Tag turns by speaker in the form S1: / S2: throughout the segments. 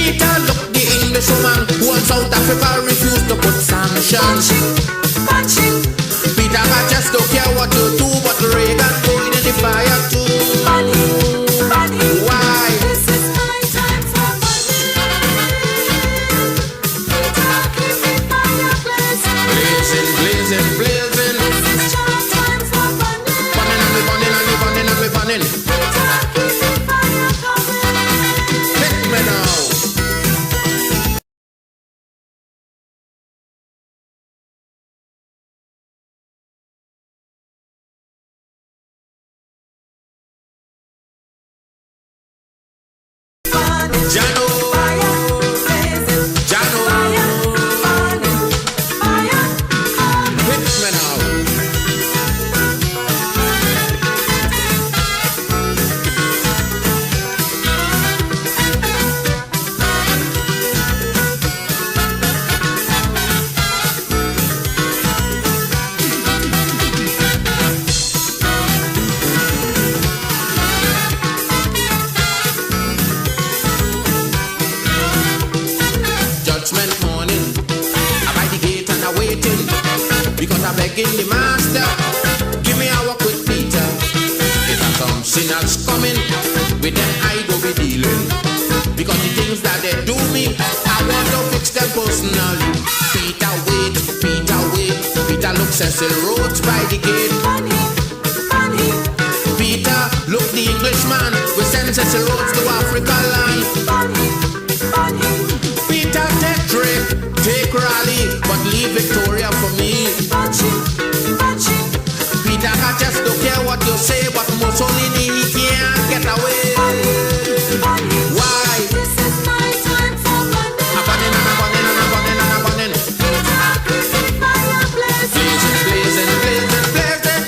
S1: Peter, look, the Englishwoman who on South Africa refused to put sanctions. Peter, I just don't care what you do, but Reagan going in the fire too. Why?
S2: This is my time for money. Peter, keep the fire blazing.
S1: Blazing.
S2: This is your time for money.
S1: Burning.
S2: Peter, keep the fire coming.
S1: Hit me now. Jano. Hit me now. Judgment morning, I'm by the gate and I'm waiting, because I'm begging the master, give me our quick Peter. If some sinners coming, with them I go be dealing, because the things that they do me, I want to fix them personally. Peter wait, Peter look Cecil Rhodes by the gate. Peter look the Englishman, we send Cecil Rhodes to Africa land. Peter take Drake, take Raleigh, but leave Victoria for me. Peter, I just don't care what you say, but Mussolini he can't get away. Why?
S2: This is my time for money.
S1: I'm burning.
S2: Peter, keep the fire blazing.
S1: Blazing.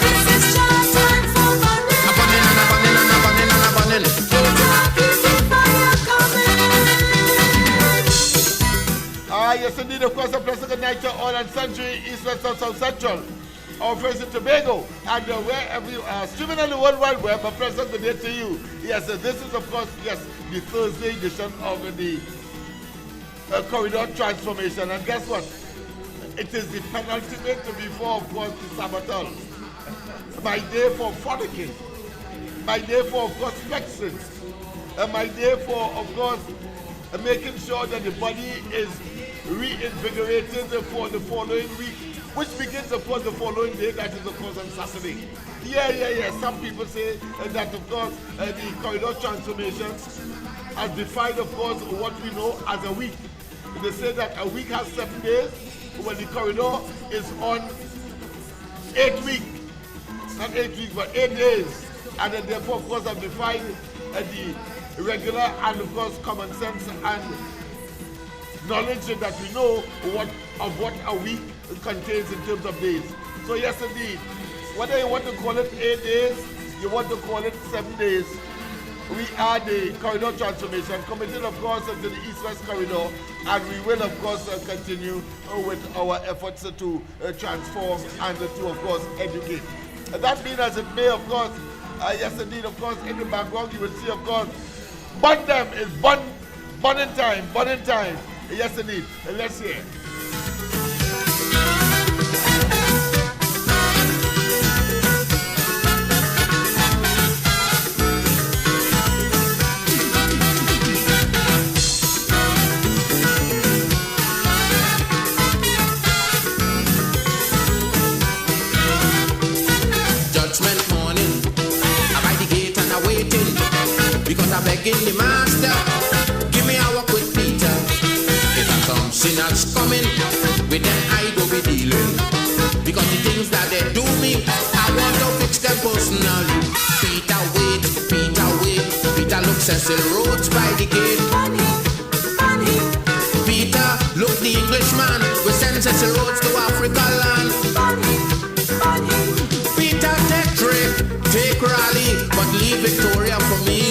S2: This is your time for money.
S1: I'm burning.
S2: Peter, keep the fire coming.
S3: Yes, indeed, of course, a pleasant good night to all and sundry, East, West, North, South, Central, our friends in Tobago, and wherever you are, streaming on the World Wide Web, a pleasant good day to you. Yes, this is, of course, yes, the Thursday edition of the corridor transformation. And guess what? It is the penultimate before, of course, the Sabbatal. My day for frolicking. My day for, of course, flexing. My day for, of course, making sure that the body is reinvigorated for the following week, which begins, of course, the following day, that is, of course, on Saturday. Yeah. Some people say that, of course, the corridor transformation has defined, of course, what we know as a week. They say that a week has 7 days, when the corridor is on 8 weeks. Not 8 weeks, but 8 days. And then, therefore, of course, have defined the regular and, of course, common sense and knowledge that we know what a week contains in terms of days. So yes, indeed, whether you want to call it 8 days, you want to call it 7 days, we are the corridor transformation committed, of course, to the East-West corridor, and we will, of course, continue with our efforts to transform and to, of course, educate. That being as it may, of course, yes, indeed, of course, in the background you will see, of course, burn them is burning time. Yes, indeed. Let's hear.
S1: Judgment morning, I'm by the gate and I'm waiting, because I'm begging the master, give me our quick Peter. If some sinners coming, with them I go be dealing, because the things that they do me, I want to fix them personally. Peter wait, Peter look Cecil Rhodes by the gate. Peter look the Englishman, we send Cecil Rhodes to Africa land. Peter take Drake, take Raleigh, but leave Victoria for me.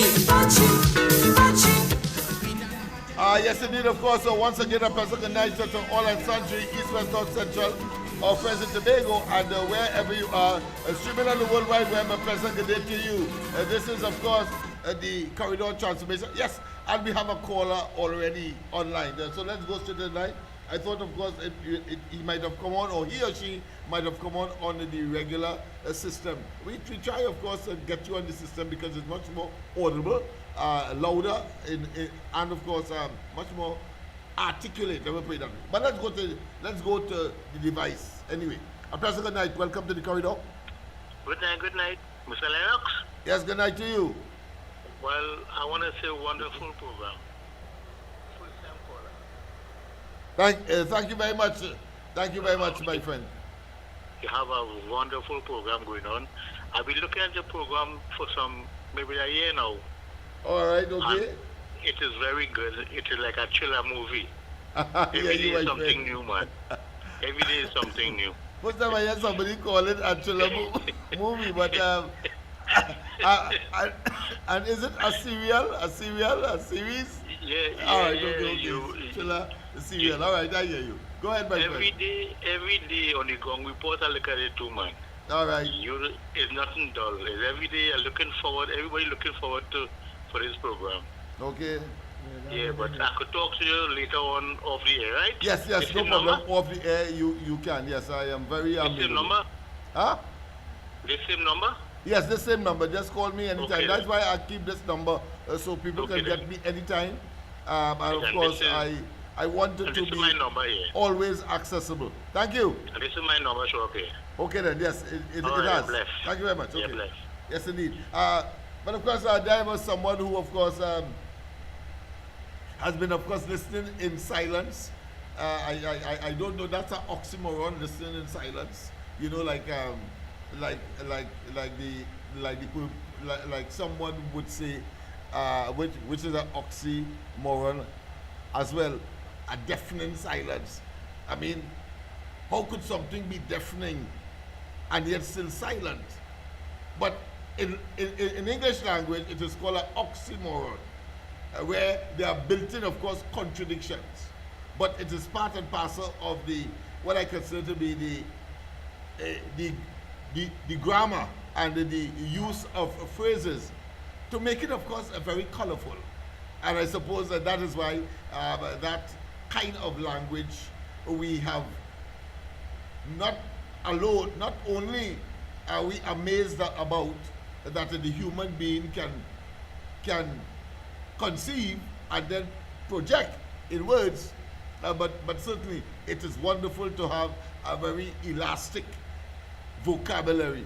S3: Yes, indeed, of course. So once again, a pleasant good night to all and sundry, East, West, North, Central, our friends in Tobago, and wherever you are, streaming on the World Wide Web, a pleasant good day to you. This is, of course, the corridor transformation. Yes, And we have a caller already online. So let's go straight to the line. I thought, of course, he might have come on, or he or she might have come on the regular system. We try, of course, to get you on the system because it's much more audible, louder, and of course, much more articulate. Let me put it that way. But let's go to the device anyway. A pleasant good night. Welcome to the corridor.
S4: Good night, Mr. Lennox.
S3: Yes, good night to you.
S4: Well, I want to say wonderful program. First time caller.
S3: Thank you very much. Thank you very much, my friend.
S4: You have a wonderful program going on. I've been looking at the program for maybe a year now.
S3: All right, okay.
S4: And it is very good. It is like a thriller movie.
S3: Yeah,
S4: Every day
S3: you
S4: is
S3: my
S4: something
S3: friend.
S4: new, man. Every day is something new.
S3: First time I hear somebody call it a thriller movie, but and is it a series?
S4: Yeah,
S3: All right,
S4: yeah,
S3: okay. Thriller, serial. All right, I hear you. Go ahead, my
S4: every
S3: friend.
S4: day on the ground, we put a look at it too, man.
S3: All right.
S4: It's nothing dull. It's every day everybody looking forward for this program.
S3: Okay.
S4: Yeah, but I could talk to you later on off the air, right?
S3: Yes,
S4: The
S3: no
S4: same
S3: problem.
S4: number?
S3: Off the air, you can. Yes, I am very
S4: The same number?
S3: Huh?
S4: The same number?
S3: Yes, the same number. Just call me anytime.
S4: Okay,
S3: That's
S4: then.
S3: why I keep this number so people
S4: Okay,
S3: can get
S4: then.
S3: me anytime. And of
S4: And
S3: course,
S4: this is-
S3: I want it
S4: And
S3: to
S4: this is
S3: be
S4: my number here.
S3: always accessible. Thank you.
S4: And this is my number, so okay.
S3: Okay then. Yes, it
S4: All right,
S3: has.
S4: bless.
S3: Thank you very much.
S4: Yeah,
S3: Okay.
S4: bless.
S3: Yes, indeed. But of course, there was someone who, of course, has been, of course, listening in silence. I don't know. That's an oxymoron. Listening in silence. You know, like someone would say, which is an oxymoron as well. A deafening silence. I mean, how could something be deafening and yet still silent? But in English language, it is called an oxymoron, where there are built-in, of course, contradictions. But it is part and parcel of what I consider to be the grammar and the use of phrases to make it, of course, very colorful. And I suppose that is why that kind of language we have not only are we amazed about that the human being can conceive and then project in words, but certainly it is wonderful to have a very elastic vocabulary.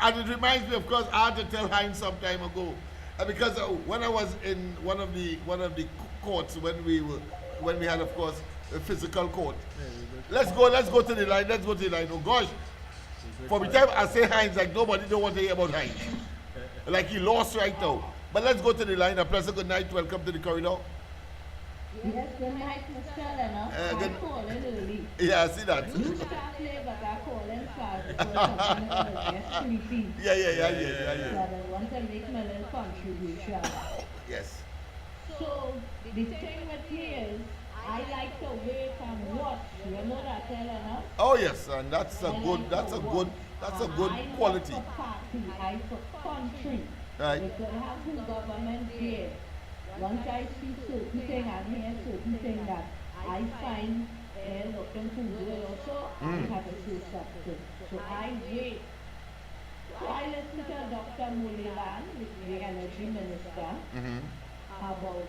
S3: And it reminds me, of course, I had to tell Heinz some time ago, because when I was in one of the courts, when we had, of course, a physical court. Let's go to the line. Oh gosh, for the time I say Heinz, like nobody don't want to hear about Heinz. Like he lost right now. But let's go to the line. A pleasant good night. Welcome to the corridor.
S5: Yes, good night, Mr. Lennox. I'm
S3: good-
S5: calling early.
S3: Yeah, I see that.
S5: You start late, but I call in fast because something gets sleepy.
S3: Yeah.
S5: But I want to make my little contribution.
S3: Yes.
S5: So, the thing with me is, I like to wait and watch. You know that, Lennox?
S3: Oh yes, and that's a
S5: I
S3: good
S5: like
S3: that's
S5: to
S3: a
S5: watch.
S3: good that's a good
S5: I'm
S3: quality.
S5: not for party, I'm for country.
S3: Right.
S5: We could have the government there. Once I see certain thing and hear certain thing that I find looking to do it also, I have to say something. So I wait. So I listen to Dr. Mulilan, the energy minister, about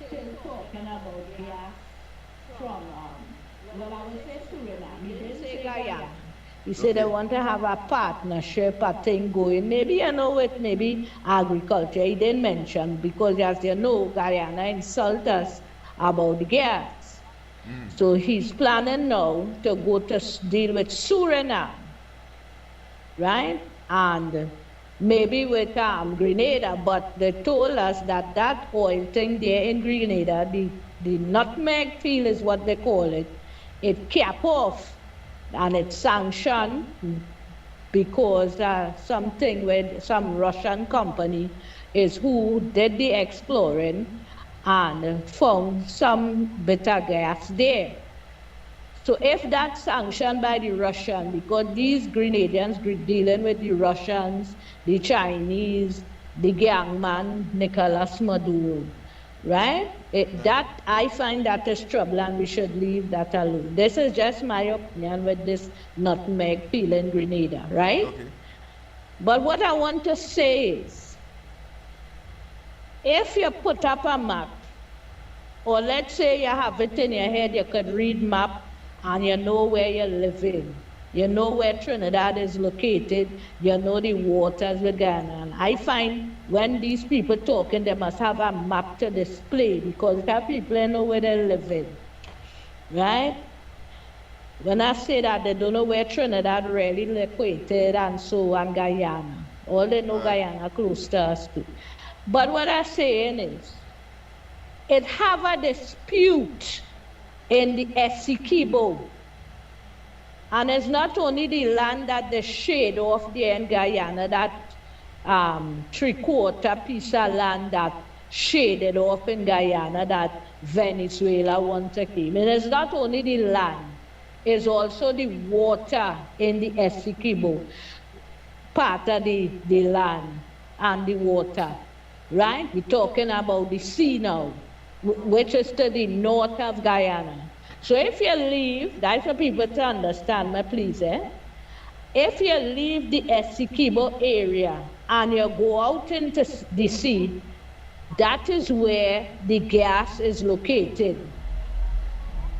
S5: still talking about gas from, well, I would say Suriname. He didn't say Guyana. He said they want to have a partnership, a thing going, maybe, with maybe agriculture. He didn't mention, because as you know, Guyana insult us about the gas. So he's planning now to go to deal with Suriname, right? And maybe with Grenada, but they told us that that oil thing there in Grenada, the nutmeg field is what they call it cap off. And it's sanctioned because something with some Russian company is who did the exploring and found some bitter gas there. So if that's sanctioned by the Russian, because these Grenadians dealing with the Russians, the Chinese, the gangman Nicolas Maduro, right? That I find that is trouble, and we should leave that alone. This is just my opinion with this nutmeg peeling Grenada, right?
S3: Okay.
S5: But what I want to say is, if you put up a map, or let's say you have it in your head, you could read map and you know where you're living. You know where Trinidad is located. You know the waters with Guyana. And I find when these people talking, they must have a map to display because there are people who know where they're living, right? When I say that, they don't know where Trinidad really located and so on Guyana. All they know Guyana close to us too. But what I'm saying is, it have a dispute in the Essequibo. And it's not only the land that they shade off there in Guyana, that 3/4 piece of land that shaded off in Guyana that Venezuela wants to claim. And it's not only the land, it's also the water in the Essequibo, part of the land and the water, right? We're talking about the sea now, which is to the north of Guyana. So if you leave, that's for people to understand me, please, if you leave the Essequibo area and you go out into the sea, that is where the gas is located,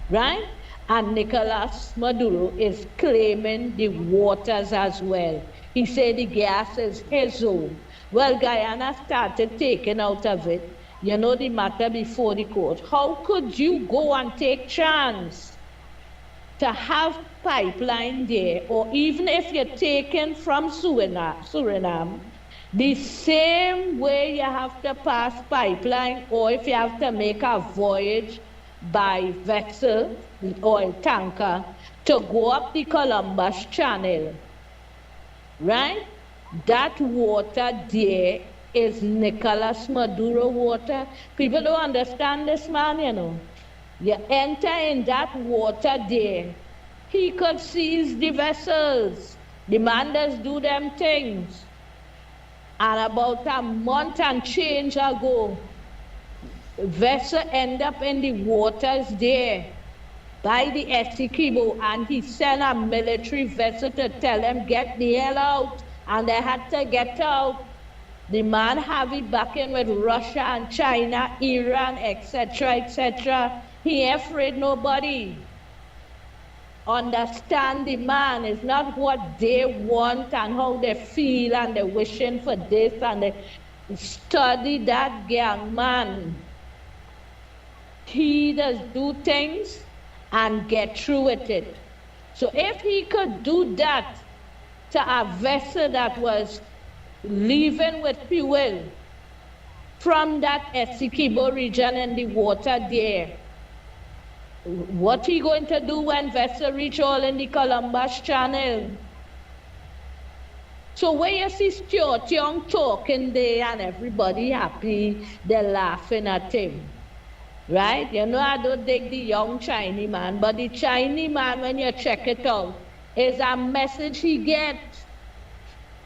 S5: right? And Nicolas Maduro is claiming the waters as well. He said the gas is his own. Well, Guyana started taking out of it. You know the matter before the court. How could you go and take chance to have pipeline there, or even if you're taken from Suriname, the same way you have to pass pipeline, or if you have to make a voyage by vessel, oil tanker, to go up the Columbus Channel, right? That water there is Nicolas Maduro water. People don't understand this man, you know. You enter in that water there, he could seize the vessels. The man does do them things. And about a month and change ago, vessel end up in the waters there by the Essequibo, and he sent a military vessel to tell them, get the hell out, and they had to get out. The man have it back in with Russia and China, Iran, etc., etc. He ain't afraid nobody. Understand the man is not what they want and how they feel and they're wishing for this, and they study that young man. He does do things and get through with it. So if he could do that to a vessel that was leaving with fuel from that Essequibo region in the water there, what he going to do when vessel reach all in the Columbus Channel? So when you see Stuart Young talking there and everybody happy, they're laughing at him, right? You know, I don't dig the young Chinese man, but the Chinese man, when you check it out, is a message he gets.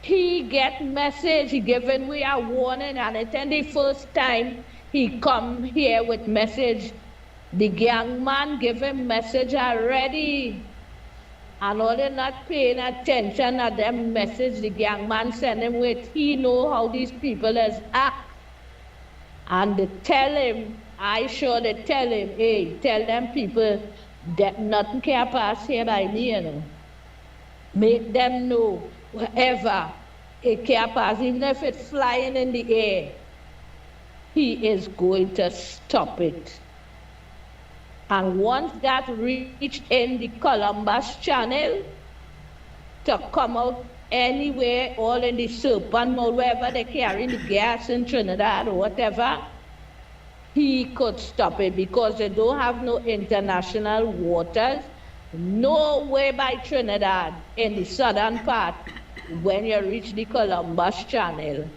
S5: He get message, he giving we a warning, and it's the first time he come here with message. The young man give him message already. And all they not paying attention at them message the young man send him with. He know how these people is act. And they tell him, I sure they tell him, hey, tell them people that nothing can pass here by me, you know. Make them know wherever it can pass, even if it's flying in the air, he is going to stop it. And once that reach in the Columbus Channel, to come out anywhere, all in the Serpent Mode, wherever they carry the gas in Trinidad or whatever, he could stop it because they don't have no international waters, no way by Trinidad in the southern part when you reach the Columbus Channel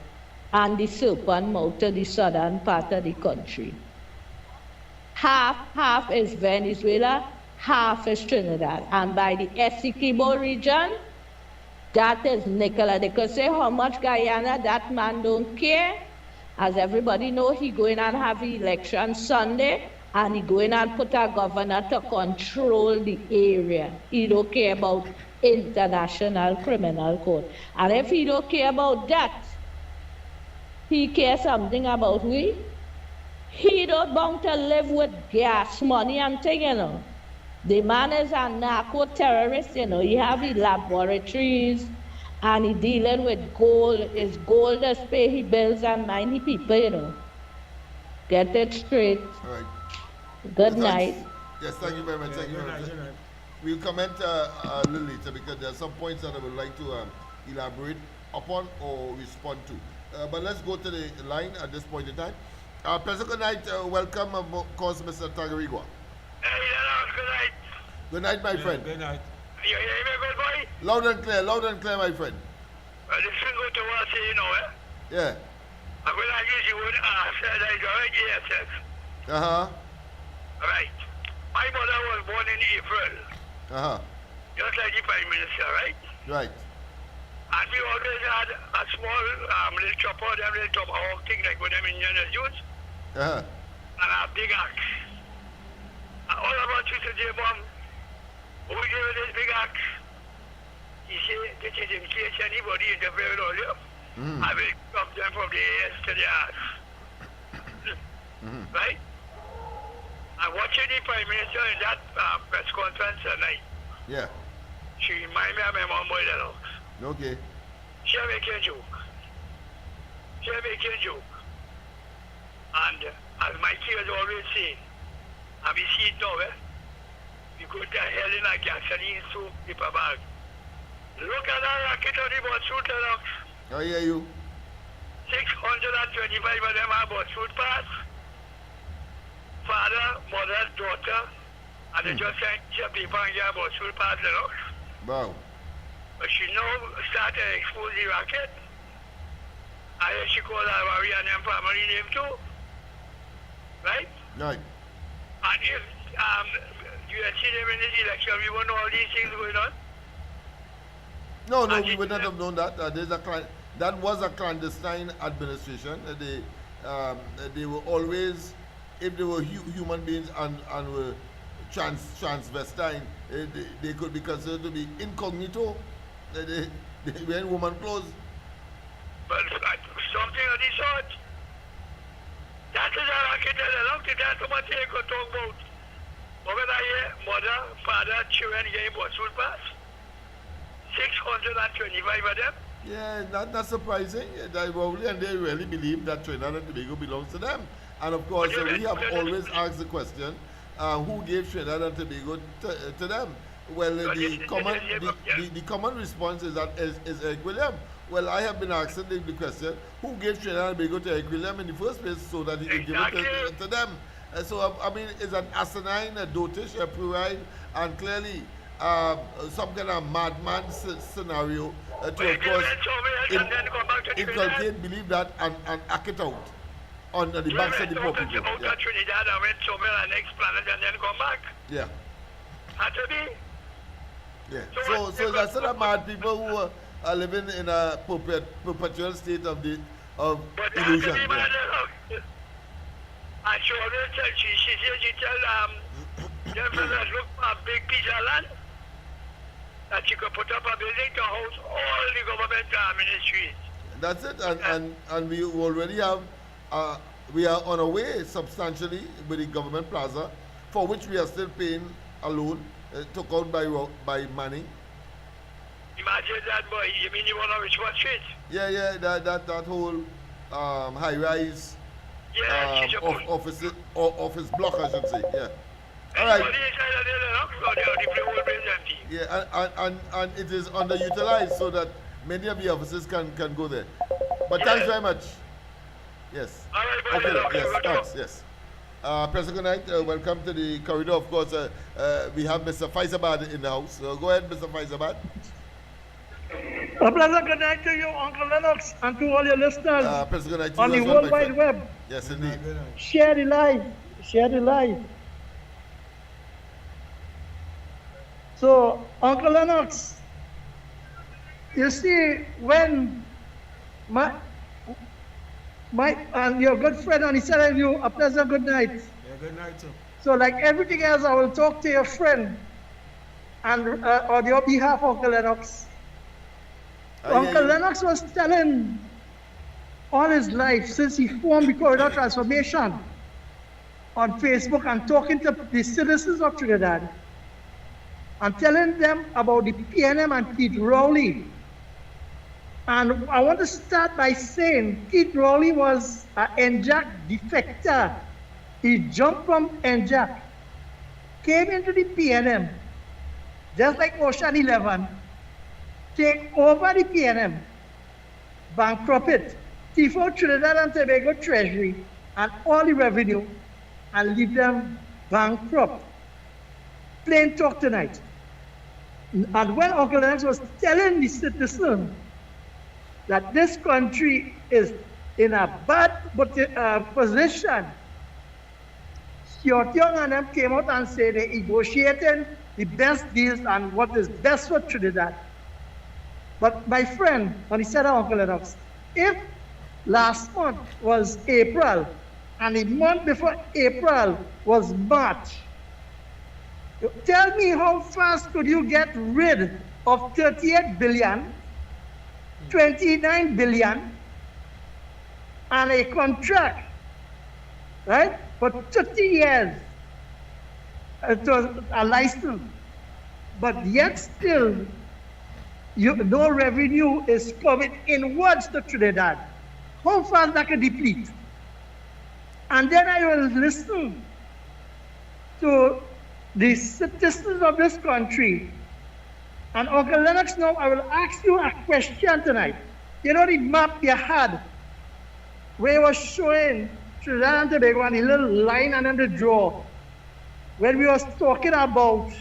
S5: and the Serpent Mouth to the southern part of the country. Half is Venezuela, half is Trinidad. And by the Essequibo region, that is Nicola. They could say how much Guyana, that man don't care. As everybody know, he going and have election Sunday, and he going and put a governor to control the area. He don't care about international criminal court. And if he don't care about that, he cares something about we. He don't bound to live with gas money and thing, you know. The man is a narco terrorist, you know. He have his laboratories and he dealing with gold. His gold is pay his bills and mind his people, you know. Get it straight.
S3: All right.
S5: Good
S3: Thanks.
S5: night.
S3: Yes, thank you very much. Thank you very much. We'll comment a little later because there are some points that I would like to elaborate upon or respond to. But let's go to the line at this point in time. President, good night. Welcome, of course, Mr. Tagarigua.
S4: Hey, Lennox, good night.
S3: Good night, my friend.
S6: Good night.
S4: You hear me, good boy?
S3: Loud and clear, my friend.
S4: This thing go to what you know, eh?
S3: Yeah.
S4: I'm going to use you would ask that I got yes.
S3: Uh-huh.
S4: Right. My mother was born in April,
S3: Uh-huh.
S4: just like the Prime Minister, right?
S3: Right.
S4: And we always had a small little chopper, them little tomahawk thing like what them Indians use,
S3: Uh-huh.
S4: and a big axe. And all about you today, Mom, who gave you this big axe? He said, this is in case anybody interfere with all you. I will stop them from the ears to the ass. Right? I'm watching the Prime Minister in that press conference tonight.
S3: Yeah.
S4: She reminded me of my mom more than all.
S3: Okay.
S4: She making a joke. And as my kids always say, and we see it now, you go to hell in a gasoline soup paper bag. Look at that rocket on the bus route, Lennox.
S3: I hear you.
S4: 625 of them have bus route pass. Father, mother, daughter, and they just sent a paper and get a bus route pass, Lennox.
S3: Wow.
S4: But she now started to expose the racket. And then she called her Barry and them family name too. Right?
S3: Right.
S4: And if you had seen them in this election, we won't know all these things going on.
S3: No,
S4: And
S3: we
S4: it-
S3: would not have known that. That was a clandestine administration. They were always, if they were human beings and were transvestine, they could be considered to be incognito. They wear woman clothes.
S4: But something of this sort. That is a racket that I don't think that's what they could talk about. Over there, mother, father, children getting bus route pass. 625 of them.
S3: Yeah, not surprising. Probably, and they really believe that Trinidad and Tobago belongs to them. And of course, we have always asked the question, who gave Trinidad and Tobago to them? Well, the common response is that is Eric William. Well, I have been asking the question, who gave Trinidad and Tobago to Eric William in the first place so that he could give it to them? So, I mean, it's an asinine, a dotish, a puerile, and clearly some kind of madman scenario to, of course, inculcate, believe that, and act it out on the backs of the poor people.
S4: Yeah. Trinidad and went somewhere on the next planet and then come back.
S3: Yeah.
S4: Had to be.
S3: Yeah. So that's sort of mad people who are living in a perpetual state of
S4: But
S3: illusion.
S4: Had to be mad, and she always tell, she tell them that look for a big piece of land that she could put up a building to house all the government ministries.
S3: That's it, and we already have, we are on our way substantially with the government plaza, for which we are still paying a loan, took out by money.
S4: Imagine that, boy. You mean you want to reach what street?
S3: Yeah, that whole high-rise
S4: Yeah, she's a
S3: office block, I should say, yeah. All right. Yeah, and it is underutilized so that many of the officers can go there. But thanks very much. Yes.
S4: All right,
S3: Okay, yes, thanks, yes. President, good night. Welcome to the corridor. Of course, we have Mr. Faisabad in the house. So go ahead, Mr. Faisabad.
S7: A pleasant good night to you, Uncle Lennox, and to all your listeners
S3: President, good night to
S7: on
S3: you
S7: the
S3: as well,
S7: World
S3: my
S7: Wide
S3: friend.
S7: Web.
S3: Yes, indeed.
S7: Share the live. Share the live. So, Uncle Lennox, you see, when and your good friend, and he said to you, a pleasant good night.
S3: Yeah, good night, too.
S7: So like everything else, I will talk to your friend and on your behalf, Uncle Lennox. Uncle Lennox was telling all his life since he formed the Corridor Transformation on Facebook and talking to the citizens of Trinidad and telling them about the PNM and Keith Rowley. And I want to start by saying Keith Rowley was an NJAC defector. He jumped from NJAC, came into the PNM, just like Ocean 11, take over the PNM, bankrupt it, thief out Trinidad and Tobago Treasury and all the revenue, and leave them bankrupt. Plain talk tonight. And when Uncle Lennox was telling the citizens that this country is in a bad position, Stuart Young and them came out and said they're negotiating the best deals and what is best for Trinidad. But my friend, when he said Uncle Lennox, if last month was April and the month before April was March, tell me how fast could you get rid of 38 billion, 29 billion, and a contract, right, for 30 years to a license, but yet still no revenue is coming inwards to Trinidad. How fast that can deplete? And then I will listen to the citizens of this country. And Uncle Lennox, now I will ask you a question tonight. You know the map you had where it was showing Trinidad and Tobago and the little line and then the draw, when we was talking about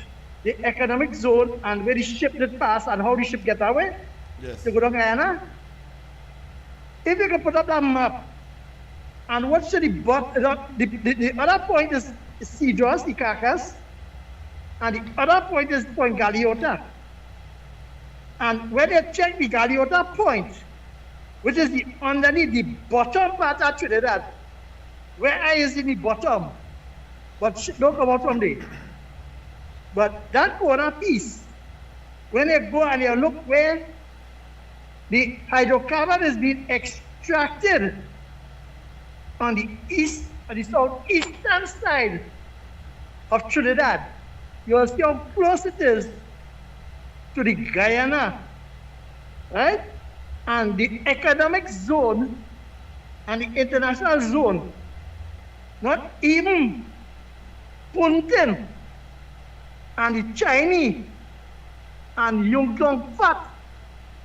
S7: the economic zone and where the ship did pass and how the ship get away,
S3: Yes.
S7: to go down Guyana. If you can put up that map and watch the other point is Cedros, the Carcass, and the other point is Point Galeota. And when they check the Galeota point, which is the underneath the bottom part of Trinidad, where I is in the bottom, but ship don't come out from there. But that corner piece, when they go and they look where the hydrocarbon is being extracted on the east, on the southeastern side of Trinidad, you'll see how close it is to the Guyana, right? And the economic zone and the international zone, not even Puntin and the Chinese and Yongdong Fat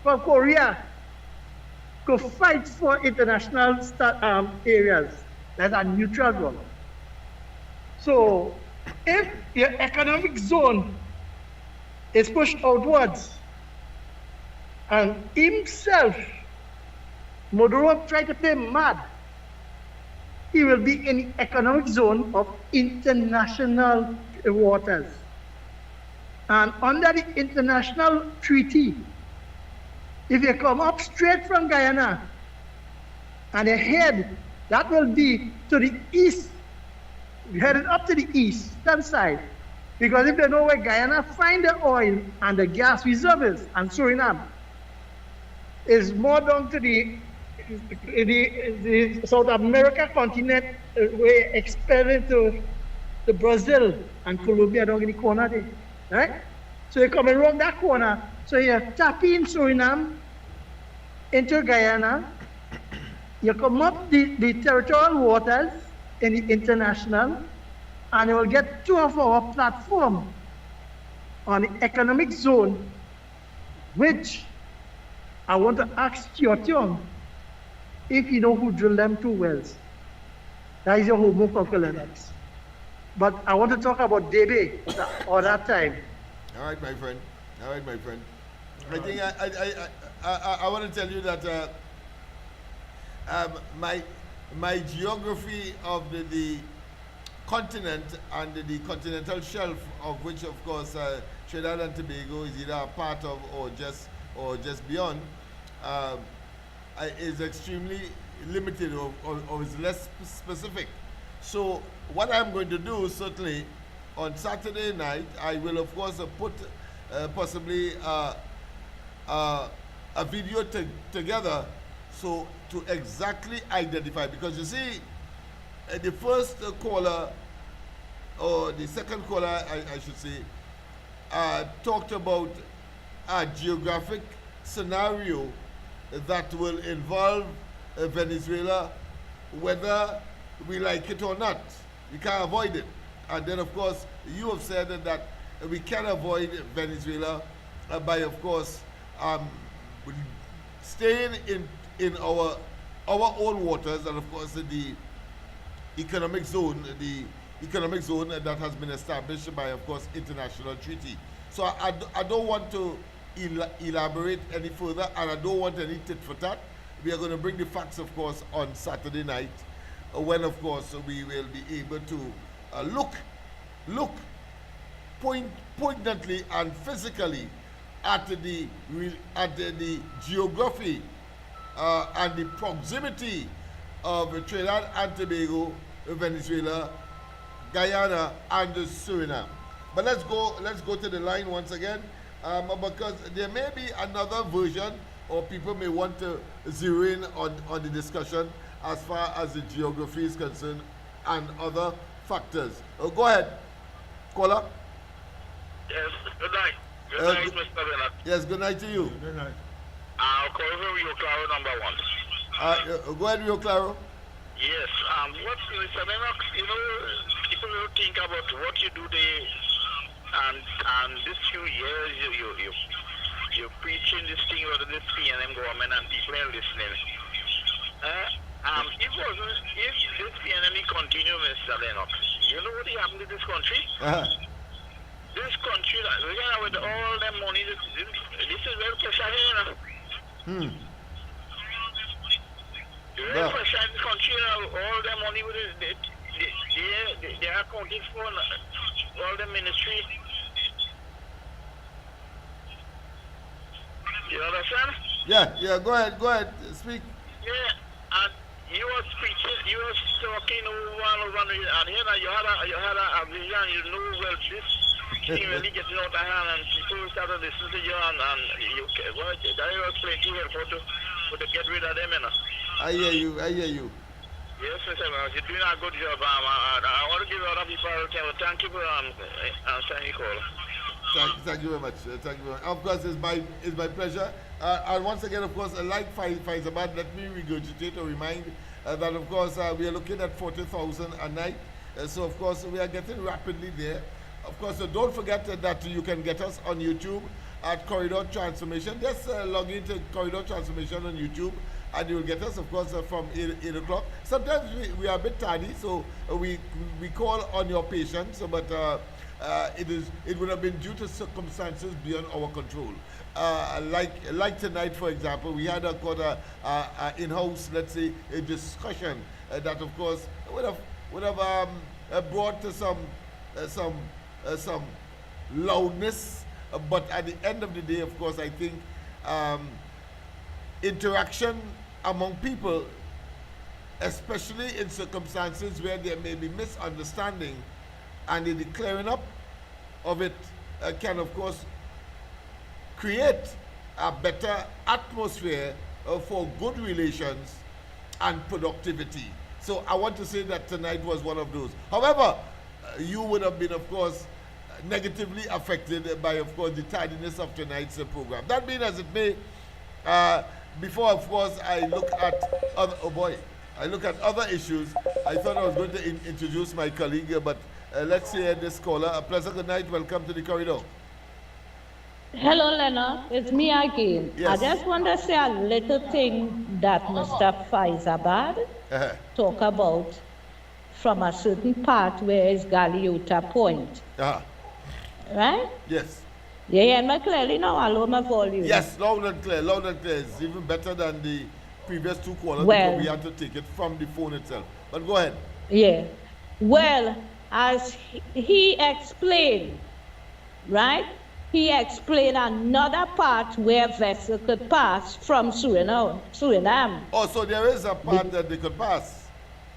S7: from Korea could fight for international areas that are neutral zone. So if your economic zone is pushed outwards and himself, Maduro tried to play mad, he will be in the economic zone of international waters. And under the international treaty, if you come up straight from Guyana and you head, that will be to the east, headed up to the eastern side. Because if they know where Guyana find the oil and the gas reserves and Suriname, is more down to the South America continent, where expanding to Brazil and Colombia down in the corner there, right? So you're coming around that corner, so you tap in Suriname into Guyana, you come up the territorial waters in the international, and you will get two of our platform on the economic zone, which I want to ask Stuart Young if you know who drilled them 2 wells. That is your homework, Uncle Lennox. But I want to talk about Debe or that time.
S3: All right, my friend. All right, my friend. I think I want to tell you that my geography of the continent and the continental shelf, of which of course Trinidad and Tobago is either a part of or just beyond, is extremely limited or is less specific. So what I'm going to do, certainly, on Saturday night, I will of course put possibly a video together, so to exactly identify, because you see, the first caller, or the second caller, I should say, talked about a geographic scenario that will involve Venezuela, whether we like it or not. We can't avoid it. And then, of course, you have said that we can avoid Venezuela by, of course, staying in our own waters, and of course the economic zone that has been established by, of course, international treaty. So I don't want to elaborate any further, and I don't want any tit for tat. We are going to bring the facts, of course, on Saturday night, when, of course, we will be able to look poignantly and physically at the geography and the proximity of Trinidad and Tobago, Venezuela, Guyana, and Suriname. But let's go to the line once again, because there may be another version, or people may want to zero in on the discussion as far as the geography is concerned and other factors. Go ahead, caller.
S4: Yes, good night. Good night, Mr. Lennox.
S3: Yes, good night to you.
S7: Good night.
S4: I'll call you Rio Claro number 1.
S3: Go ahead, Rio Claro.
S4: Yes, what Mr. Lennox, people will think about what you do there, and this few years you're preaching this thing about this PNM government, and people are listening. If this PNM continue, Mr. Lennox, you know what happened to this country? This country, with all the money, this is very pressure here, Very pressure in this country, all the money with it, they are accounting for all the ministry. You understand?
S3: Yeah, go ahead, speak.
S4: Yeah, and you was preaching, you was talking over, and here you had a vision, you know, well, this thing really getting out of hand, and people started listening to you, and that was plenty helpful to get rid of them,
S3: I hear you.
S4: Yes, Mr. Lennox, you're doing a good job. I want to give other people thank you for answering your call.
S3: Thank you very much. Thank you very much. Of course, it's my pleasure. And once again, of course, like Faizabad, let me regurgitate or remind that, of course, we are looking at 40,000 a night. So, of course, we are getting rapidly there. Of course, don't forget that you can get us on YouTube at Corridor Transformation. Just log into Corridor Transformation on YouTube, and you will get us, of course, from 8 o'clock. Sometimes we are a bit tardy, so we call on your patience, but it would have been due to circumstances beyond our control. Like tonight, for example, we had a in-house, let's say, a discussion that, of course, would have brought to some loudness, but at the end of the day, of course, I think interaction among people, especially in circumstances where there may be misunderstanding, and the clearing up of it can, of course, create a better atmosphere for good relations and productivity. So I want to say that tonight was one of those. However, you would have been, of course, negatively affected by, of course, the tardiness of tonight's program. That being as it may, before, of course, I look at other issues, I thought I was going to introduce my colleague, but let's hear this caller. A pleasant good night. Welcome to the corridor.
S5: Hello, Lennox. It's me again.
S3: Yes.
S5: I just want to say a little thing that Mr. Faizabad talk about from a certain part where is Galiota Point. Right?
S3: Yes.
S5: You hear me clearly now? I'll lower my volume.
S3: Yes, loud and clear. Loud and clear. It's even better than the previous two callers,
S5: Well,
S3: because we had to take it from the phone itself. But go ahead.
S5: Yeah. Well, as he explained, right? he explained another part where vessel could pass from Suriname.
S3: Oh, so there is a part that they could pass.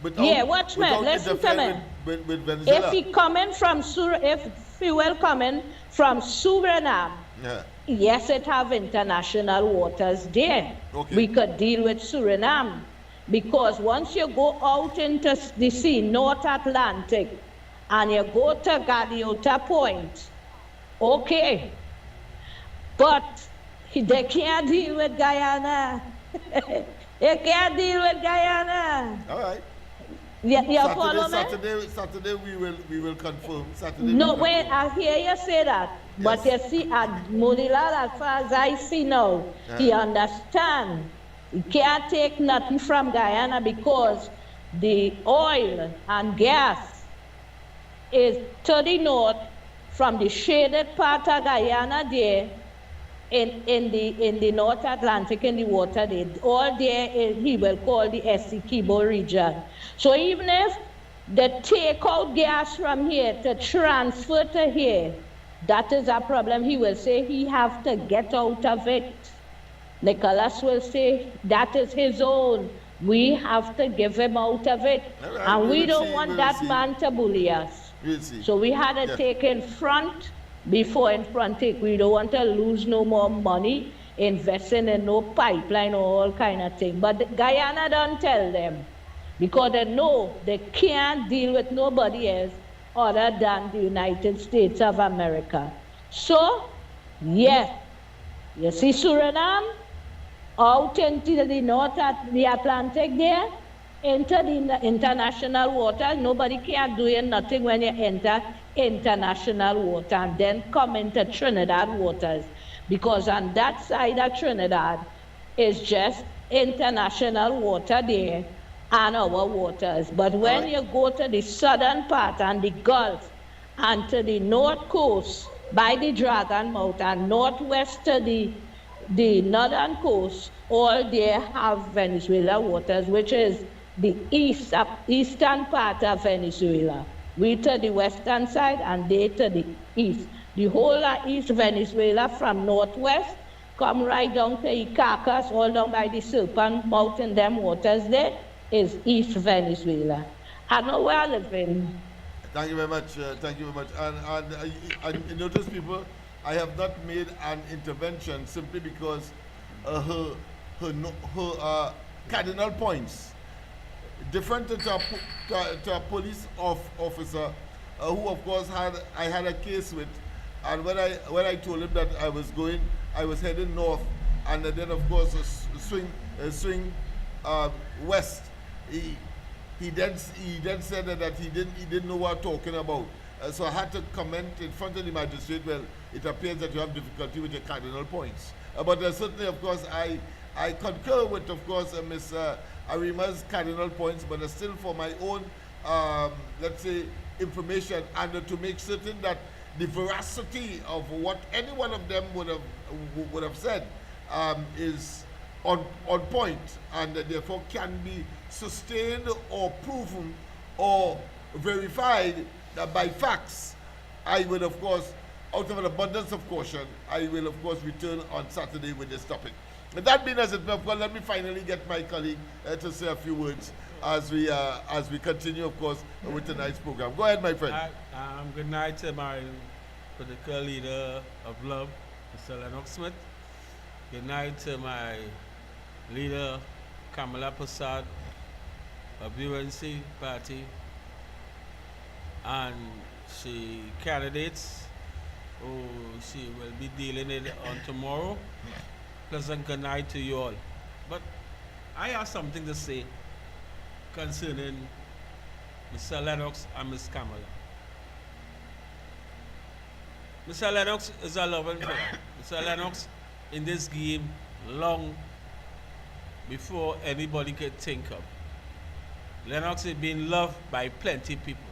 S3: Without,
S5: Yeah, watchman,
S3: without
S5: listen to
S3: interfering
S5: me.
S3: with Venezuela.
S5: If if fuel coming from Suriname,
S3: Yeah.
S5: yes, it have international waters there.
S3: Okay.
S5: We could deal with Suriname. Because once you go out into the sea, North Atlantic, and you go to Gadiota Point, okay. But they can't deal with Guyana. They can't deal with Guyana.
S3: All right.
S5: You follow me?
S3: Saturday we will confirm. Saturday.
S5: No,
S3: we'll
S5: wait,
S3: confirm.
S5: I hear you say that. But you
S3: Yes.
S5: see, Mulilal, as far as I see now, he understand. He can't take nothing from Guyana because the oil and gas is to the north from the shaded part of Guyana there in the North Atlantic, in the water there. All there he will call the Essequibo region. So even if they take out gas from here to transfer to here, that is a problem. He will say he have to get out of it. Nicholas will say that is his own. We have to give him out of it.
S3: All right,
S5: And
S3: we
S5: we
S3: will
S5: don't
S3: see,
S5: want
S3: we will
S5: that
S3: see.
S5: man to bully us.
S3: We'll see.
S5: So we had to
S3: Yeah.
S5: take in front before in front take. We don't want to lose no more money investing in no pipeline or all kind of thing. But the Guyana don't tell them because they know they can't deal with nobody else other than the United States of America. So, yes, you see Suriname out into the the Atlantic there, into the international water. Nobody can do nothing when you enter international water and then come into Trinidad waters. Because on that side of Trinidad is just international water there and our waters. But when you go to the southern part and the Gulf and to the north coast by the Dragon Mouth and northwest to the northern coast, all there have Venezuela waters, which is the eastern part of Venezuela. We to the western side and they to the east. The whole of East Venezuela from northwest come right down to Caracas, all down by the Serpent Mountain, them waters there is East Venezuela. I know where I live in.
S3: Thank you very much. Thank you very much. And you notice, people, I have not made an intervention simply because her cardinal points different to a police officer who, of course, I had a case with, and when I told him that I was heading north, and then of course swing west. He then said that he didn't know what I'm talking about. So I had to comment in front of the magistrate. Well, it appears that you have difficulty with your cardinal points. But certainly, of course, I concur with, of course, Ms. Arima's cardinal points, but still for my own, let's say, information and to make certain that the veracity of what any one of them would have said is on point and therefore can be sustained or proven or verified by facts. I will, of course, out of an abundance of caution, I will, of course, return on Saturday with this topic. But that being as it may, of course, let me finally get my colleague to say a few words as we continue, of course, with tonight's program. Go ahead, my friend.
S6: Good night to my political leader of love, Mr. Lennox Smith. Good night to my leader, Kamala Prasad of UNC party, and she candidates who she will be dealing it on tomorrow. Pleasant good night to you all. But I have something to say concerning Mr. Lennox and Ms. Kamala. Mr. Lennox is a loving friend. Mr. Lennox in this game long before anybody could think of. Lennox is being loved by plenty people.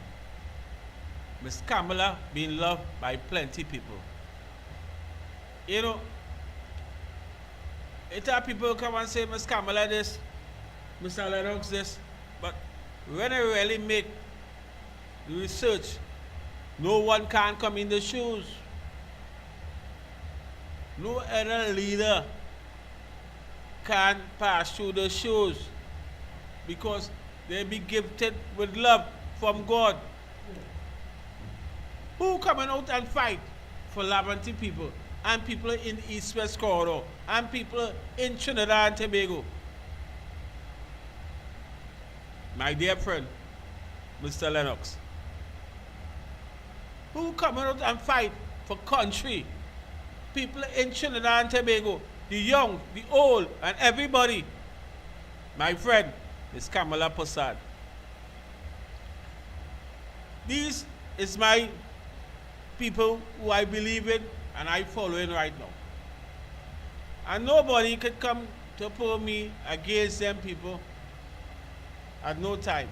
S6: Ms. Kamala being loved by plenty people. You know, it have people come and say, Ms. Kamala this, Mr. Lennox this, but when I really make the research, no one can come in the shoes. No other leader can pass through the shoes because they be gifted with love from God. Who coming out and fight for Laventine people and people in East-West Corridor and people in Trinidad and Tobago? My dear friend, Mr. Lennox. Who coming out and fight for country? People in Trinidad and Tobago, the young, the old, and everybody. My friend is Kamala Prasad. These is my people who I believe in and I follow in right now. And nobody could come to pull me against them people at no time.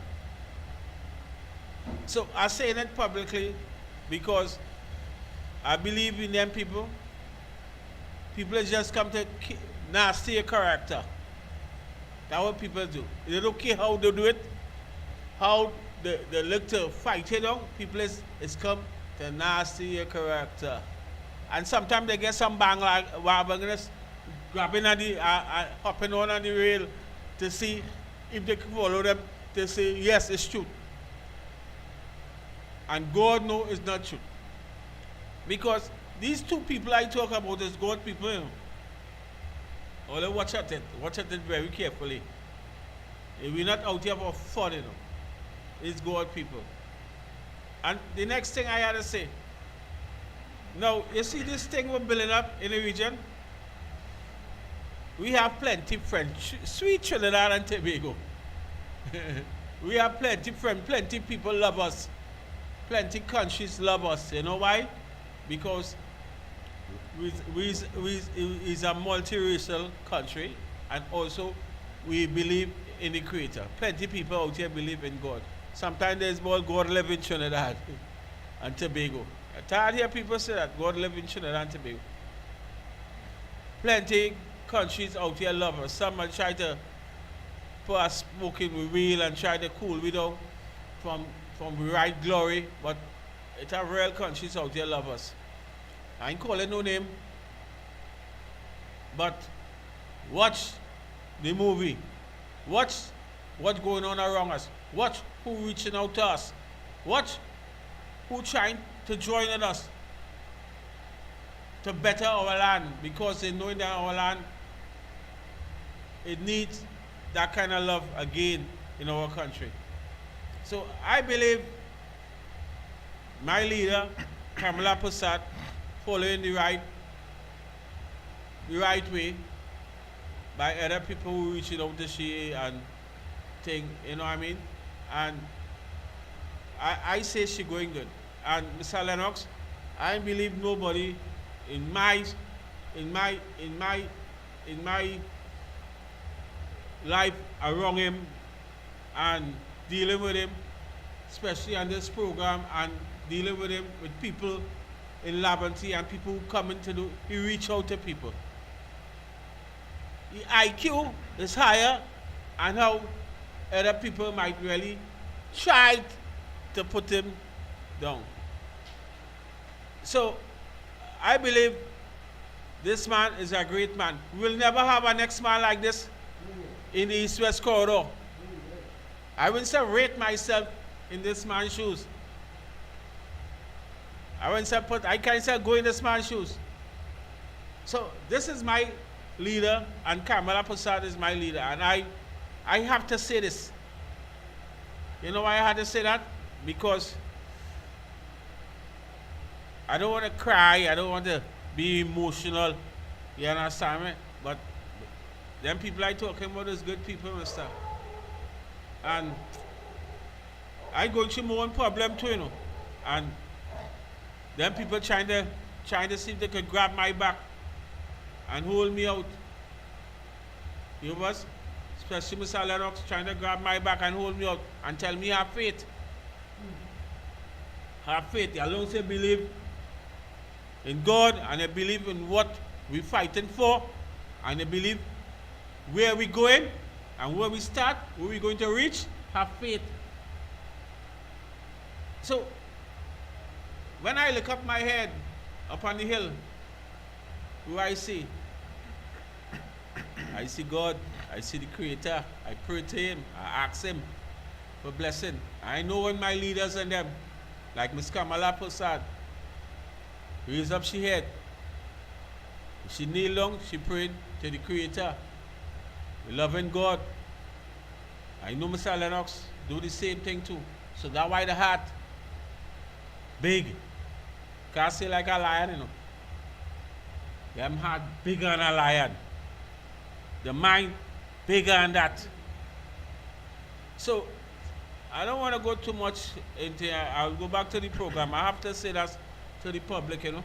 S6: So I say that publicly because I believe in them people. People just come to nasty character. That's what people do. They don't care how they do it, how they look to fight it on. People is come to nasty character. And sometimes they get some bang like wabangers grabbing at the hopping on the rail to see if they can follow them to say yes, it's true. And God knows it's not true. Because these two people I talk about is God people, you know. Only watch at it very carefully. We're not out here for fun, you know. It's God people. And the next thing I had to say, now, you see this thing we're building up in the region? We have plenty friends, sweet Trinidad and Tobago. We have plenty friends, plenty people love us. Plenty countries love us. You know why? Because it's a multiracial country, and also we believe in the Creator. Plenty people out here believe in God. Sometimes there's more God live in Trinidad and Tobago. I tired hear people say that God live in Trinidad and Tobago. Plenty countries out here love us. Some will try to put us smoking with wheel and try to cool we down from the right glory, but it's a real countries out here love us. I ain't calling no name, but watch the movie. Watch what's going on around us. Watch who reaching out to us. Watch who trying to join in us to better our land, because they know that our land, it needs that kind of love again in our country. So I believe my leader, Kamala Prasad, following the right way by other people who reaching out to she and thing, you know what I mean? And I say she going good. And Mr. Lennox, I believe nobody in my life around him and dealing with him, especially on this program, and dealing with him with people in Laventine and people who come in to do, he reach out to people. The IQ is higher, and how other people might really try to put him down. So I believe this man is a great man. We'll never have a next man like this in the East-West Corridor. I wouldn't say rate myself in this man's shoes. I can't say go in this man's shoes. So this is my leader, and Kamala Prasad is my leader, and I have to say this. You know why I had to say that? Because I don't want to cry, I don't want to be emotional, you understand me? But them people I talking about is good people, mister. And I going through my own problem too, you know. And them people trying to see if they could grab my back and hold me out. You know what? Especially Mr. Lennox trying to grab my back and hold me out and tell me have faith. Have faith. I don't say believe in God, and I believe in what we're fighting for, and I believe where we're going and where we start, where we're going to reach. Have faith. So when I look up my head up on the hill, who I see? I see God. I see the Creator. I pray to Him. I ask Him for blessing. I know when my leaders and them, like Miss Kamala Prasad, raise up she head. She kneel down, she prayed to the Creator, the loving God. I know Mr. Lennox do the same thing too. So that's why the heart big. Can't say like a lion, you know. Them heart bigger than a lion. The mind bigger than that. So I don't want to go too much into. I'll go back to the program. I have to say that to the public, you know.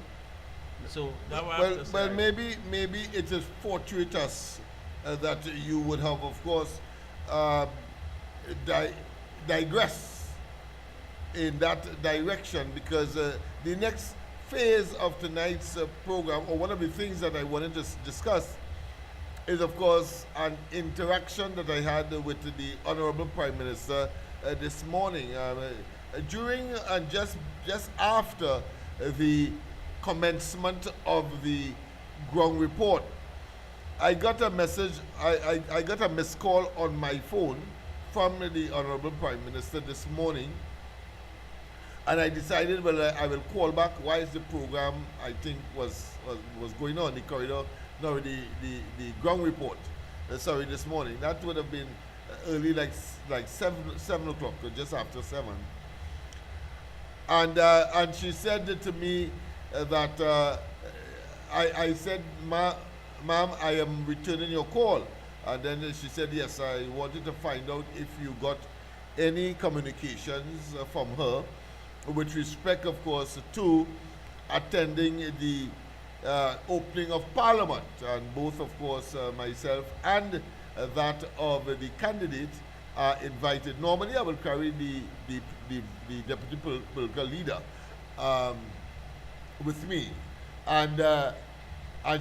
S6: So that what I have to say.
S3: Well, maybe it is fortuitous that you would have, of course, digress in that direction, because the next phase of tonight's program, or one of the things that I wanted to discuss, is of course an interaction that I had with the Honorable Prime Minister this morning during and just after the commencement of the ground report. I got a message, I got a missed call on my phone from the Honorable Prime Minister this morning, and I decided, well, I will call back while the program, I think, was going on, the corridor, no, the ground report, sorry, this morning. That would have been early, like 7 o'clock, or just after 7. And she said to me that I said, ma'am, I am returning your call. And then she said, yes, I wanted to find out if you got any communications from her with respect, of course, to attending the opening of Parliament. And both, of course, myself and that of the candidate are invited. Normally, I will carry the deputy political leader with me. And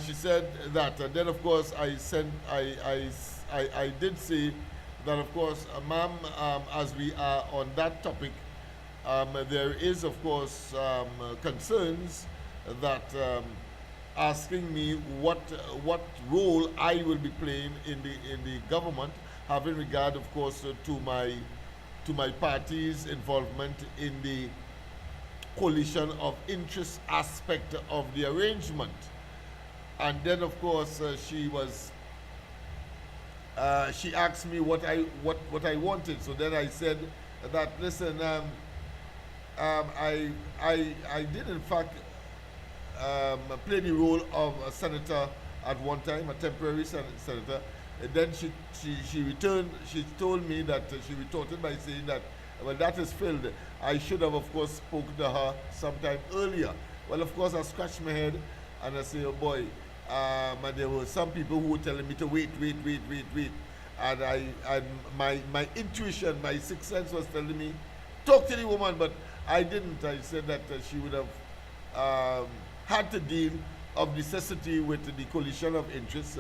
S3: she said that. And then, of course, I did say that, of course, ma'am, as we are on that topic, there is, of course, concerns that asking me what role I will be playing in the government, having regard, of course, to my party's involvement in the coalition of interest aspect of the arrangement. And then, of course, she asked me what I wanted. So then I said that, listen, I did in fact play the role of a senator at one time, a temporary senator. And then she returned. She told me that she retorted by saying that, well, that is filled. I should have, of course, spoken to her sometime earlier. Well, of course, I scratched my head and I say, oh boy. And there were some people who were telling me to wait. And my intuition, my sixth sense was telling me, talk to the woman, but I didn't. I said that she would have had to deal of necessity with the coalition of interests,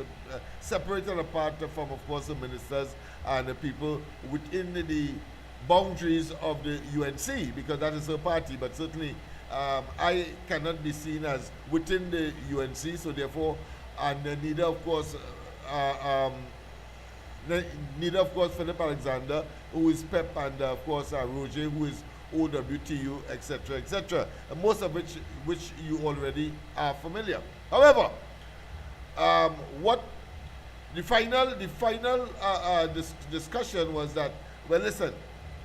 S3: separated apart from, of course, the ministers and the people within the boundaries of the UNC, because that is her party, but certainly I cannot be seen as within the UNC, so therefore, and neither, of course, Philip Alexander, who is PEP, and of course, Roger, who is OWTU, etc., etc., most of which you already are familiar. However, what the final discussion was that, well, listen,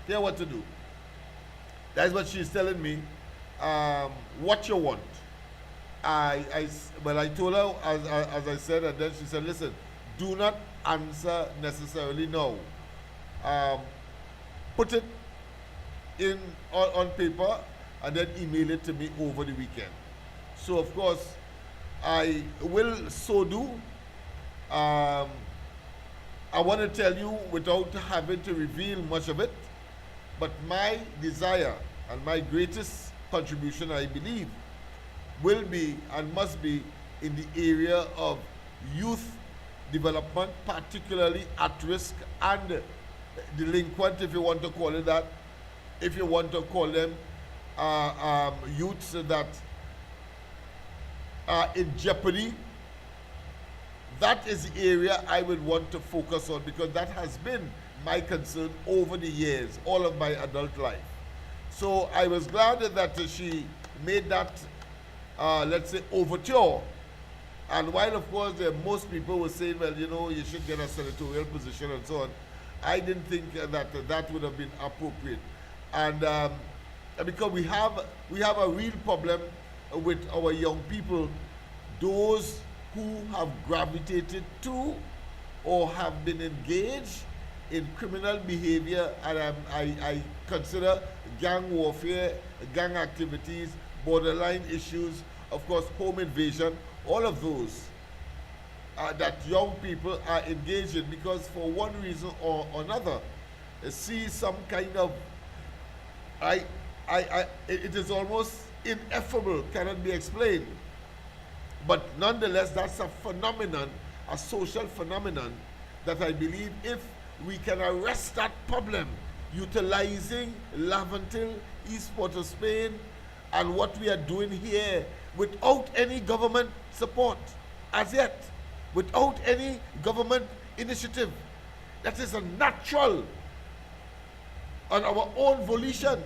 S3: here what to do. That's what she's telling me. What you want. I told her, as I said, and then she said, listen, do not answer necessarily now. Put it in on paper and then email it to me over the weekend. So, of course, I will so do. I want to tell you without having to reveal much of it, but my desire and my greatest contribution, I believe, will be and must be in the area of youth development, particularly at risk and delinquent, if you want to call it that, if you want to call them youths that are in jeopardy that is the area I would want to focus on, because that has been my concern over the years, all of my adult life. So I was glad that she made that, let's say, overture. And while, of course, most people were saying, well, you know, you should get a senatorial position and so on, I didn't think that that would have been appropriate. And because we have a real problem with our young people, those who have gravitated to or have been engaged in criminal behavior, and I consider gang warfare, gang activities, borderline issues, of course, home invasion, all of those that young people are engaged in, because for one reason or another, see some kind of, it is almost ineffable, cannot be explained. But nonetheless, that's a phenomenon, a social phenomenon, that I believe if we can arrest that problem, utilizing Laventil, East Port of Spain, and what we are doing here, without any government support, as yet, without any government initiative, that is a natural, on our own volition,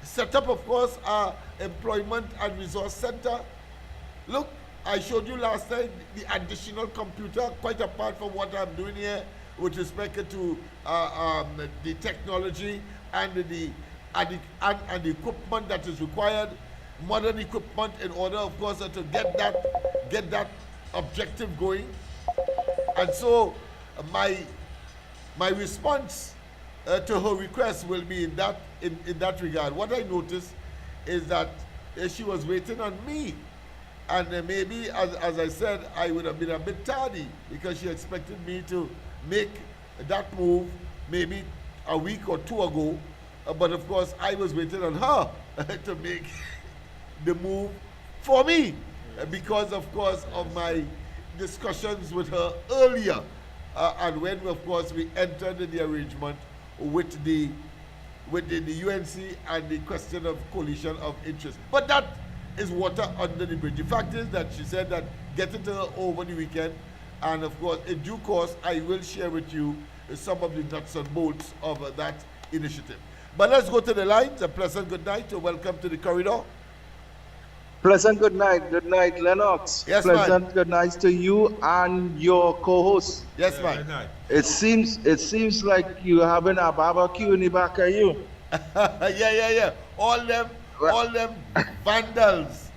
S3: set up, of course, our employment and resource center. Look, I showed you last time the additional computer, quite apart from what I'm doing here with respect to the technology and the equipment that is required, modern equipment, in order, of course, to get that objective going. And so my response to her request will be in that regard. What I noticed is that she was waiting on me. And maybe, as I said, I would have been a bit tardy, because she expected me to make that move maybe a week or two ago. But of course, I was waiting on her to make the move for me, because, of course, of my discussions with her earlier. And when, of course, we entered in the arrangement with the UNC and the question of coalition of interest. But that is water under the bridge. The fact is that she said that get it to her over the weekend, and of course, in due course, I will share with you some of the nuts and bolts of that initiative. But let's go to the lines. A pleasant good night. Welcome to the corridor.
S8: Pleasant good night, Lennox.
S3: Yes,
S8: pleasant
S3: man.
S8: good night to you and your co-host.
S3: Yes, man.
S8: It seems like you're having a barbecue in the back of you.
S3: Yeah. All them vandals.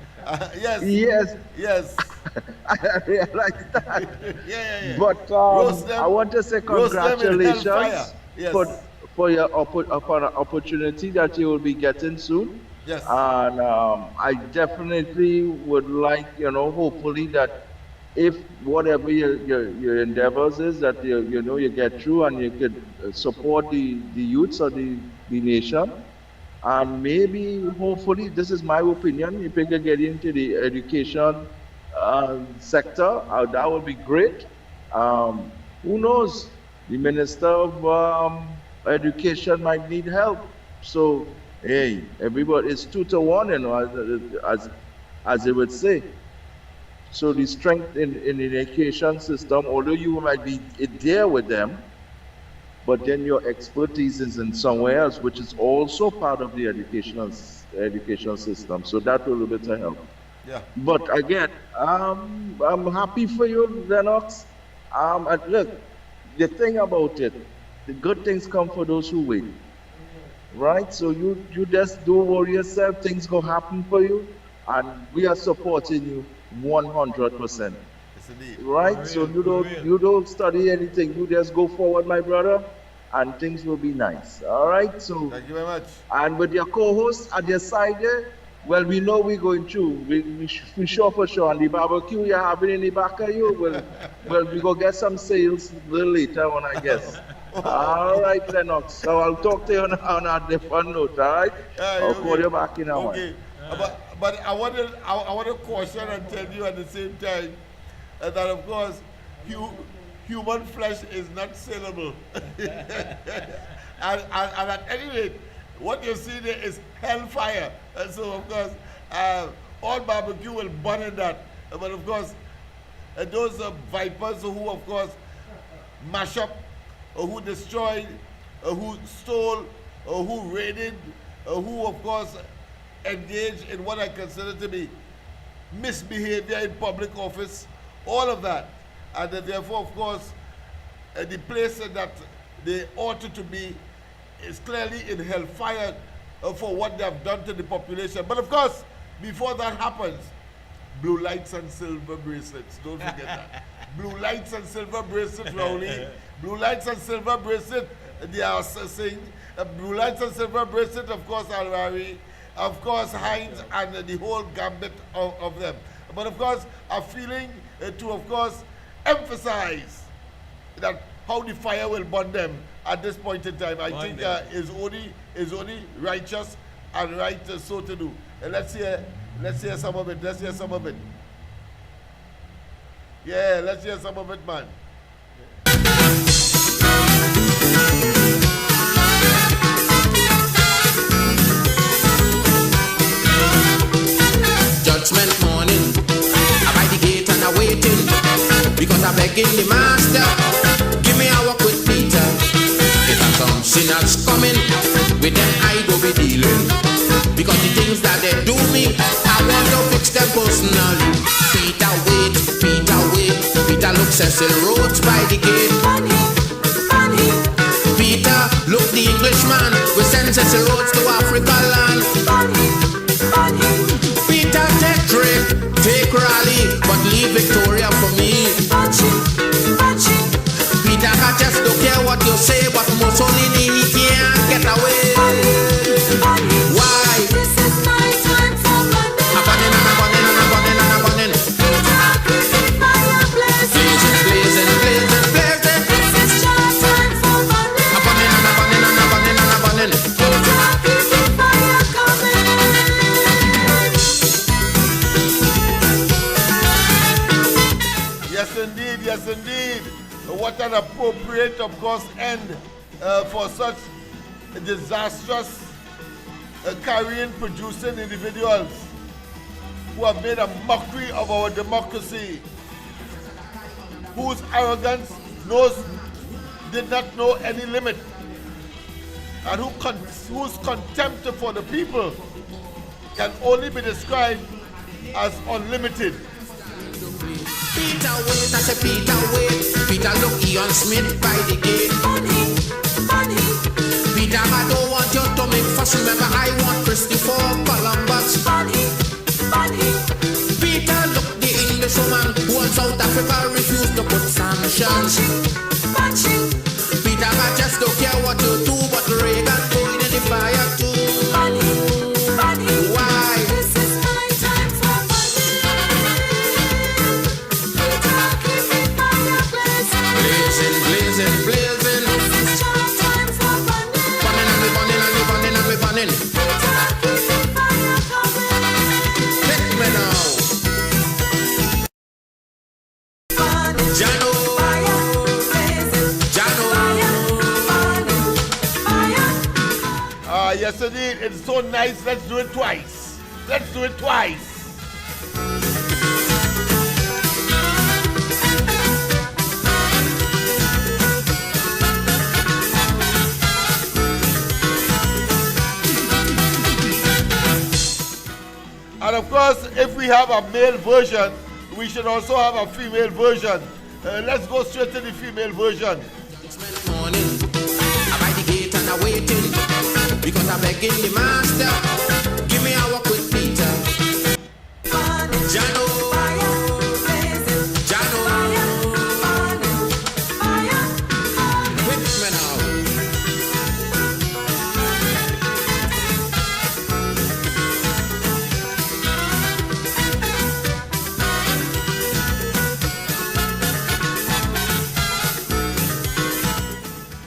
S3: Yes.
S8: Yes. I realize that.
S3: Yeah.
S8: But I want to say congratulations for your opportunity that you will be getting soon.
S3: Yes.
S8: And I definitely would like, hopefully that if whatever your endeavors is, that you get through and you could support the youths of the nation. And maybe, hopefully, this is my opinion, if you could get into the education sector, that would be great. Who knows? The Minister of Education might need help. So, hey, everybody, it's 2 to 1, as they would say. So the strength in the education system, although you might be there with them, but then your expertise is in somewhere else, which is also part of the education system. So that will be to help.
S3: Yeah.
S8: But again, I'm happy for you, Lennox. And look, the thing about it, the good things come for those who wait. Right? So you just don't worry yourself, things gonna happen for you, and we are supporting you 100%.
S3: Yes, indeed.
S8: Right? So you don't study anything, you just go forward, my brother, and things will be nice. All right? So
S3: thank you very much.
S8: And with your co-host at your side there, well, we know we're going through. We sure for sure. And the barbecue you're having in the back of you, well, we go get some sales a little later on, I guess. All right, Lennox. So I'll talk to you on a different note, all right? I'll call you back in a while.
S3: Okay. But I want to caution and tell you at the same time that, of course, human flesh is not saleable. and at any rate, what you see there is hellfire. And so, of course, all barbecue will burn in that. But, of course, those vipers who, of course, mash up, who destroyed, who stole, who raided, who, of course, engaged in what I consider to be misbehavior in public office, all of that. And therefore, of course, the place that they ought to be is clearly in hellfire for what they have done to the population. But of course, before that happens, blue lights and silver bracelets. Don't forget that. Blue lights and silver bracelets, Rowley. Blue lights and silver bracelet, they are saying. Blue lights and silver bracelet, of course, Alrari, of course, Hines, and the whole gambit of them. But of course, a feeling to, of course, emphasize that how the fire will burn them at this point in time, I think is only righteous and right so to do. Let's hear some of it. Let's hear some of it. Yeah, let's hear some of it, man.
S1: Judgment morning, I by the gate and I waiting, because I begging the master, give me a walk with Peter. If I some sinners coming, with them I go be dealing, because the things that they do me, I want to fix them personally. Peter wait, Peter look Cecil Rhodes by the gate. Peter look the Englishman, we send Cecil Rhodes to Africa land. Peter take trip, take rally, but leave Victoria for me. Peter, I just don't care what you say, but Mussolini he can't get away. Why?
S2: This is my time for running.
S1: I'm burning.
S2: Fire blazing.
S1: Blazing.
S2: This is your time for running.
S1: I'm burning.
S2: Fire coming.
S3: Yes, indeed. What an appropriate, of course, end for such disastrous, carrion producing individuals who have made a mockery of our democracy, whose arrogance did not know any limit, and whose contempt for the people can only be described as unlimited.
S1: Peter wait, I say Peter wait. Peter look Ian Smith by the gate.
S2: Money.
S1: Peter, I don't want you to make fuss. Remember, I want Christopher Columbus.
S2: Money.
S1: Peter look the English woman who in South Africa refused to put sanctions. Peter, I just don't care what you do, but Reagan going in the fire too.
S2: Money.
S1: Why?
S2: This is my time for money. Keep fire blazing.
S1: Blazing.
S2: This is your time for running.
S1: Burning.
S2: Keep fire coming.
S1: Hit me now. Jano.
S3: Yes, indeed. It's so nice. Let's do it twice. And of course, if we have a male version, we should also have a female version. Let's go straight to the female version.
S1: Morning, I by the gate and I waiting, because I'm begging the master, give me a walk with Peter. Jano. Whip me now.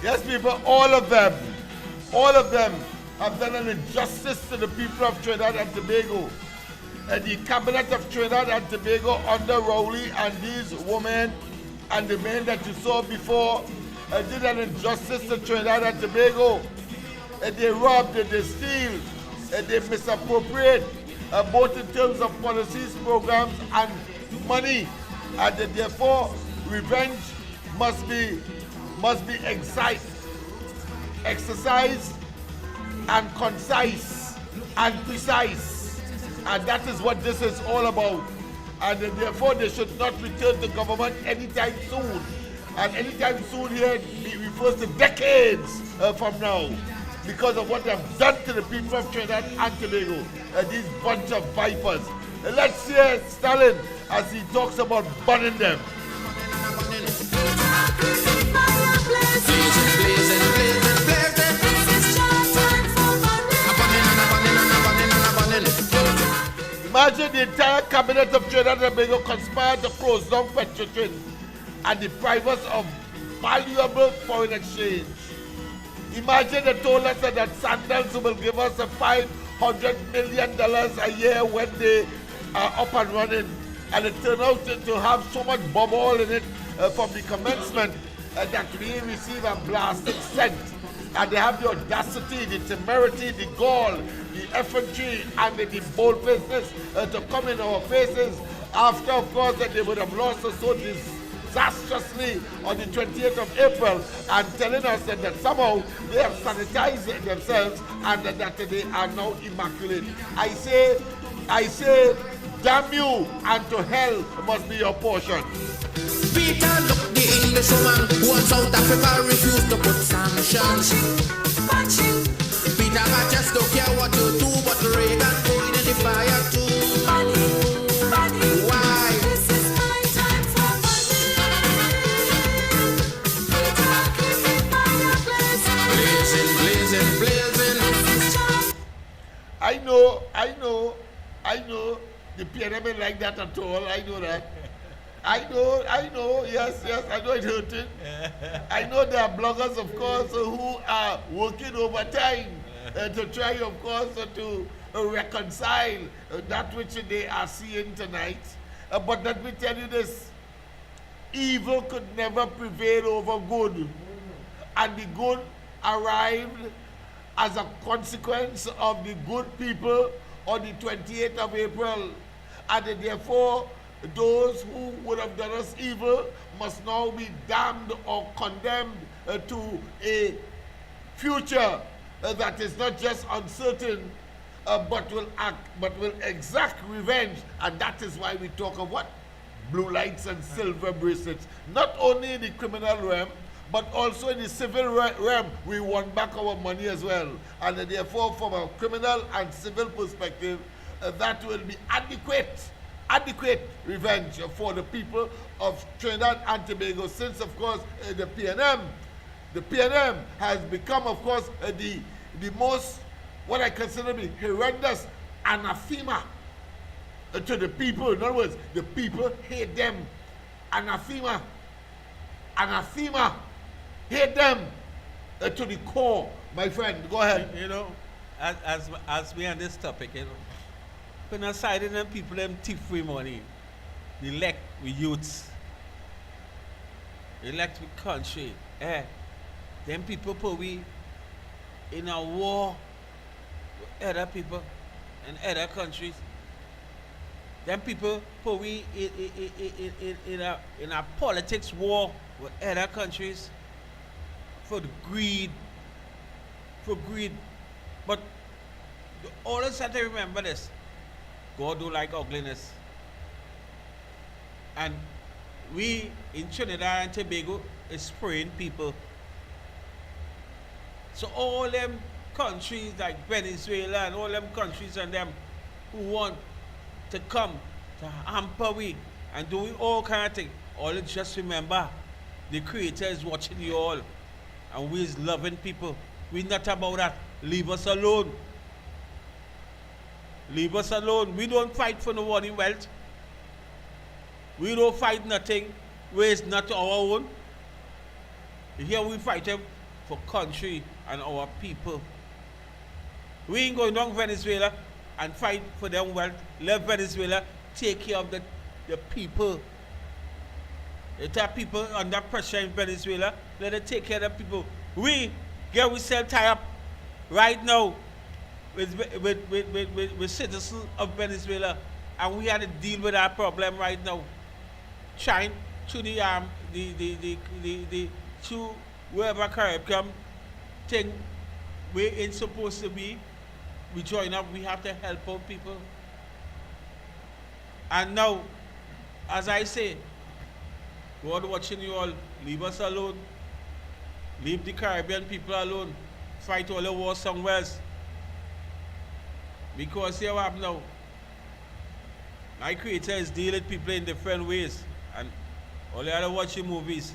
S3: Yes, people, all of them have done an injustice to the people of Trinidad and Tobago. The cabinet of Trinidad and Tobago under Rowley and these women and the men that you saw before did an injustice to Trinidad and Tobago. They robbed, they steal, they misappropriate, both in terms of policies, programs, and money And therefore, revenge must be exercised and concise and precise. And that is what this is all about. And therefore, they should not return to government anytime soon. And anytime soon here, it refers to decades from now, because of what they've done to the people of Trinidad and Tobago, these bunch of vipers. Let's hear Stalin as he talks about burning them. Imagine the entire cabinet of Trinidad and Tobago conspired to close down Petrotrin and deprive us of valuable foreign exchange. Imagine they told us that Sandals will give us $500 million a year when they are up and running, and it turned out to have so much bubble in it from the commencement that we receive a blasted cent. And they have the audacity, the temerity, the gall, the effrontery, and the bold-facedness to come in our faces after, of course, that they would have lost us so disastrously on the 28th of April, and telling us that somehow they have sanitized themselves and that they are now immaculate. I say, damn you, and to hell must be your portion.
S1: Peter, look, the Englishwoman who on South Africa refused to put sanctions. Peter, I just don't care what you do, but Reagan going in the fire too. Why?
S2: This is my time for
S1: Blazing, blazing.
S3: I know. The PNM ain't like that at all. I know that. I know. Yes. I know it hurting. I know there are bloggers, of course, who are working overtime to try, of course, to reconcile that which they are seeing tonight. But let me tell you this: evil could never prevail over good, and the good arrived as a consequence of the good people on the 28th of April. And therefore, those who would have done us evil must now be damned or condemned to a future that is not just uncertain, but will exact revenge. And that is why we talk of what? Blue lights and silver bracelets. Not only in the criminal realm, but also in the civil realm, we won back our money as well. And therefore, from a criminal and civil perspective, that will be adequate revenge for the people of Trinidad and Tobago, since, of course, the PNM has become, of course, the most, what I consider the horrendous anathema to the people. In other words, the people hate them. Anathema, hate them to the core. My friend, go ahead.
S6: You know, as we on this topic, you know, when aside them people them thief free money, they elect with youths, elect with country. Them people put we in a war with other people in other countries. Them people put we in a politics war with other countries for greed. But all of us have to remember this: God don't like ugliness. And we in Trinidad and Tobago is spraying people. So all them countries like Venezuela and all them countries and them who want to come to hamper we and do all kind of things, all just remember the Creator is watching you all, and we is loving people. We not about that. Leave us alone. Leave us alone. We don't fight for no money wealth. We don't fight nothing where it's not our own. Here we fight them for country and our people. We ain't going down Venezuela and fight for them wealth. Let Venezuela take care of the people. Let the people under pressure in Venezuela. Let them take care of the people. We get ourselves tied up right now with citizens of Venezuela, and we had to deal with our problem right now. trying to the to wherever Caribbean thing we ain't supposed to be. We join up, we have to help out people. And now, as I say, God watching you all, leave us alone. Leave the Caribbean people alone. Fight all the war somewhere else. Because here we have now. My creator is dealing with people in different ways. And all you are watching movies.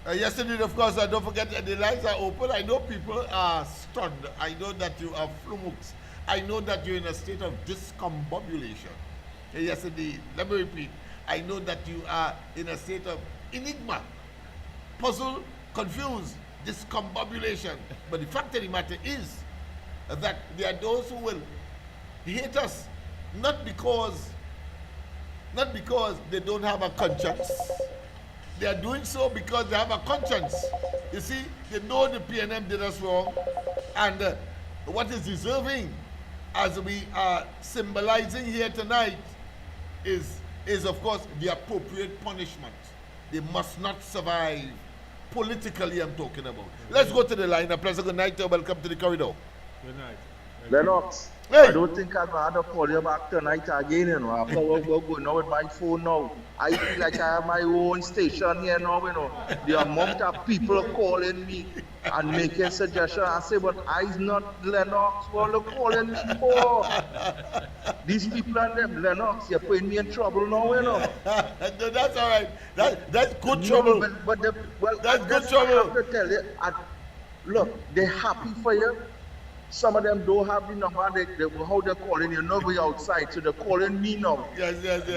S3: Yes, indeed, of course. Don't forget the lines are open. I know people are stunned. I know that you are flummoxed. I know that you're in a state of discombobulation. Yes, indeed. Let me repeat. I know that you are in a state of enigma, puzzled, confused, discombobulation. But the fact of the matter is that there are those who will hate us not because they don't have a conscience. They are doing so because they have a conscience. You see, they know the PNM did us wrong, and what is deserving, as we are symbolizing here tonight, is of course the appropriate punishment. They must not survive. Politically, I'm talking about. Let's go to the line. A pleasant good night. Welcome to the corridor.
S6: Good night.
S8: Lennox,
S3: Hey.
S8: I don't think I'd rather call you back tonight again, you know. After we're going on with my phone now. I feel like I have my own station here now, you know. The amount of people calling me and making suggestions. I say, but I's not Lennox. What are you calling me for? These people and them, Lennox, you're putting me in trouble now, you know.
S3: No, that's all right. That's good trouble.
S8: No, but
S3: That's good
S8: I
S3: trouble.
S8: have to tell you, look, they're happy for you. Some of them don't have the number, how they're calling you, nobody outside, so they're calling me now.
S3: Yes.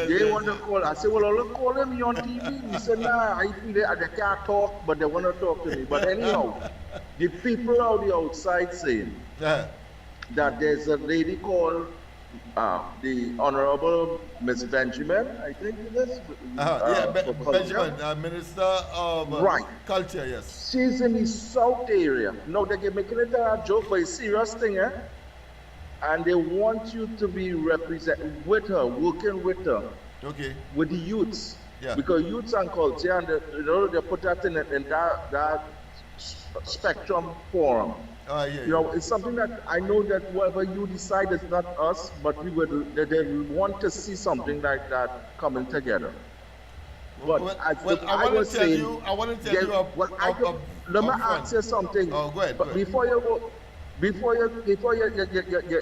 S8: They want to call. I say, well, look, calling me on TV. He said, nah, I feel they can't talk, but they want to talk to me. But anyhow, the people out the outside saying
S3: Yeah.
S8: that there's a lady called the Honorable Miss Benjamin, I think it is. For culture.
S3: Benjamin, Minister of
S8: Right.
S3: Culture, yes.
S8: She's in the south area. No, they're making it a joke, but it's a serious thing, eh? And they want you to be represented with her, working with her,
S3: Okay.
S8: with the youths.
S3: Yeah.
S8: Because youths and culture, and they put that in that spectrum forum.
S3: Yeah.
S8: You know, it's something that I know that whatever you decide is not us, but they want to see something like that coming together. But I want to tell you, let me ask you something.
S3: Oh, go ahead.
S8: But before you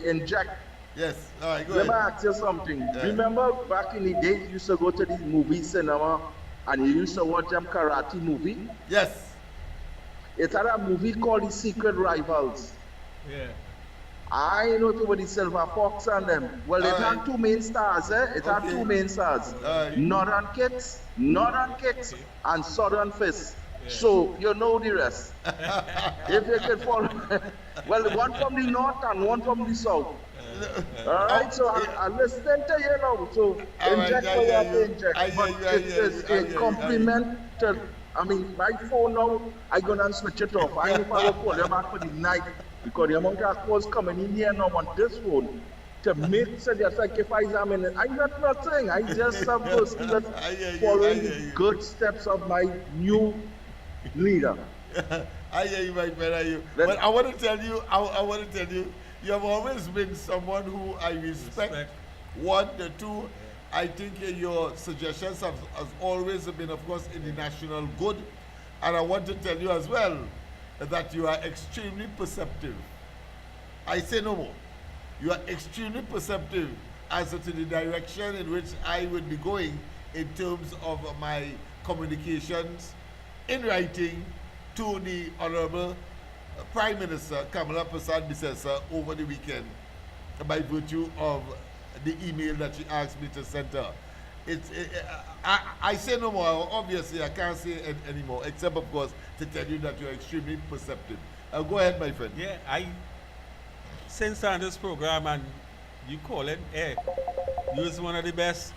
S8: inject.
S3: Yes. All right. Go
S8: Let me
S3: ahead.
S8: ask you something.
S3: Yeah.
S8: Remember back in the days, you used to go to the movie cinema and you used to watch them karate movie?
S3: Yes.
S8: It had a movie called The Secret Rivals.
S6: Yeah.
S8: I know about the Silver Fox and them. Well, it
S3: Alright.
S8: had two main stars, eh? It had
S3: Okay.
S8: two main stars.
S3: Alright.
S8: Northern Kicks, and Southern Fist. So, you know the rest. If you can follow. Well, one from the north and one from the south. Alright, so I'm listening to you now. So,
S3: Alright,
S8: inject
S3: I
S8: what you
S3: hear
S8: have to
S3: you.
S8: inject.
S3: I hear
S8: But
S3: you, I
S8: it
S3: hear
S8: is
S3: you, I
S8: a
S3: hear you,
S8: compliment to. I mean, my phone now, I gonna switch it off. I know if I will call you back for the night because the amount of calls coming in here now on this phone to make such a sacrifice. I mean, I'm not nothing. I just have those
S3: I hear you,
S8: following
S3: I hear
S8: the
S3: you.
S8: good steps of my new leader.
S3: I hear you, my friend. I hear you.
S8: Let-
S3: But I want to tell you, you have always been someone who I respect. One, the two, I think your suggestions have always been, of course, in the national good. And I want to tell you as well that you are extremely perceptive. I say no more. You are extremely perceptive as to the direction in which I would be going in terms of my communications in writing to the Honorable Prime Minister Kamala Prasad Bisesa over the weekend by virtue of the email that she asked me to send her. I say no more. Obviously, I can't say anymore, except, of course, to tell you that you're extremely perceptive. Go ahead, my friend.
S6: Yeah, since on this program and you call it, hey, you is one of the best.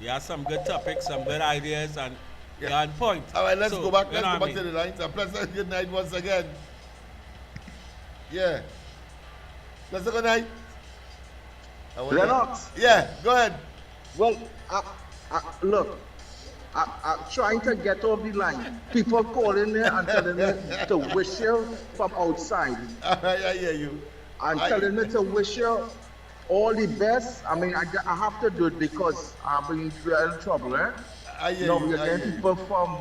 S6: You have some good topics, some good ideas, and you're on point.
S3: All right, let's
S6: So,
S3: go back.
S6: you
S3: Let's
S6: know
S3: go
S6: what I
S3: back to
S6: mean?
S3: the lines. A pleasant good night once again. Yeah. Pleasant good night.
S8: Lennox.
S3: Yeah, go ahead.
S8: Well, look, I'm trying to get off the line. People calling me and telling me to wish you from outside.
S3: I hear you.
S8: And telling me to wish you all the best. I mean, I have to do it because I've been in trouble, eh?
S3: I hear
S8: No,
S3: you.
S8: we're
S3: I
S8: getting
S3: hear you.
S8: people from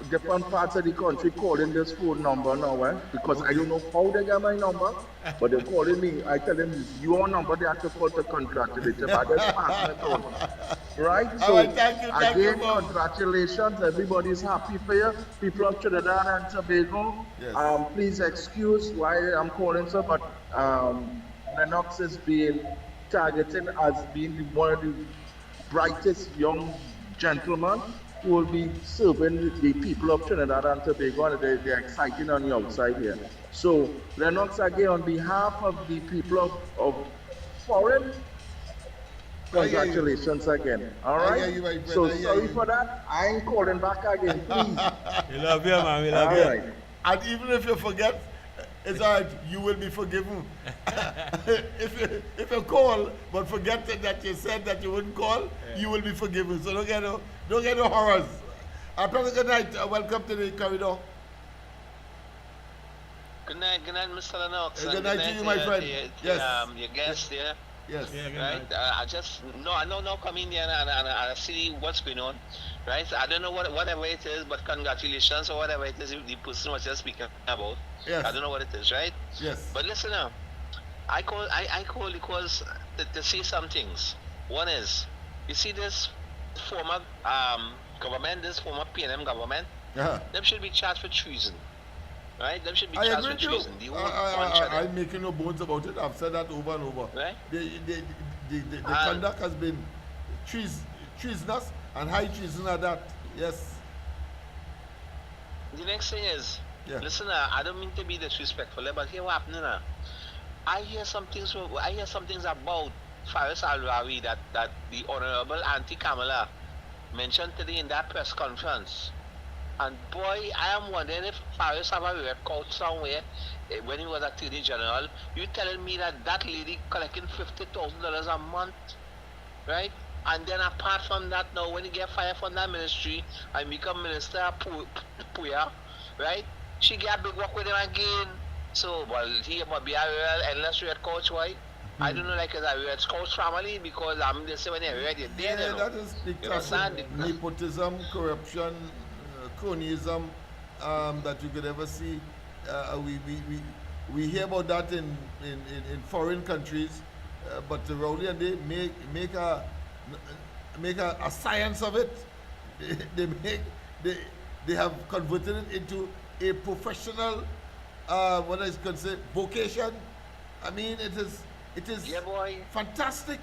S8: different parts of the country calling this phone number now, eh? Because I don't know how they get my number, but they're calling me. I tell them, your number, they have to call to congratulate you, but I just pass it on. Right?
S3: All
S8: So,
S3: right, thank you,
S8: again,
S3: Bob.
S8: congratulations. Everybody's happy for you. People of Trinidad and Tobago,
S3: Yes.
S8: please excuse why I'm calling so, but Lennox is being targeted as being one of the brightest young gentlemen who will be serving the people of Trinidad and Tobago, and they're exciting on the outside here. So, Lennox, again, on behalf of the people of foreign, congratulations again. All
S3: I
S8: right?
S3: hear you, my friend.
S8: So,
S3: I hear
S8: sorry
S3: you.
S8: for that. I ain't calling back again, please.
S6: We love you, man. We love
S8: All
S6: you.
S8: right.
S3: And even if you forget, it's all right, you will be forgiven. if you call but forget that you said that you wouldn't call, you will be forgiven. So don't get no horrors. Pleasant good night. Welcome to the corridor.
S9: Good night, Mr. Lennox.
S3: Good night to you, my friend. Yes.
S9: Your guest here.
S3: Yes.
S6: Yeah, good
S9: Right?
S6: night.
S9: I just I know now come in here and I see what's going on. Right? I don't know whatever it is, but congratulations or whatever it is the person was just speaking about.
S3: Yes.
S9: I don't know what it is, right?
S3: Yes.
S9: But listen now. I call because to say some things. One is, you see this former government, this former PNM government,
S3: Uh-huh.
S9: them should be charged for treason. Right? Them should be
S3: I
S9: charged
S3: agree
S9: for
S3: with you.
S9: treason. The whole bunch of them.
S3: I'm making no bones about it. I've said that over and over.
S9: Right?
S3: The conduct has been treasonous and high treason at that. Yes.
S9: The next thing is,
S3: Yeah.
S9: listen, I don't mean to be disrespectful, but here what happening now. I hear some things about Faris Al-Rawi that the Honorable Auntie Kamala mentioned today in that press conference. And boy, I am wondering if Faris have a record somewhere when he was Attorney General. You telling me that lady collecting $50,000 a month, right? And then apart from that, now when he get fired from that ministry and become Minister of Puya, right? She get big work with him again. So, well, he must be a real endless red coach, why? I don't know, like it's a red coach family because I'm just saying when you're red, you're dead,
S3: Yeah,
S9: you know.
S3: that is the
S9: You understand?
S3: classic nepotism, corruption, cronyism that you could ever see. We hear about that in foreign countries, but the Rowley and they make a science of it. They have converted it into a professional what I could say vocation. I mean, it is
S9: Yeah, boy.
S3: fantastic,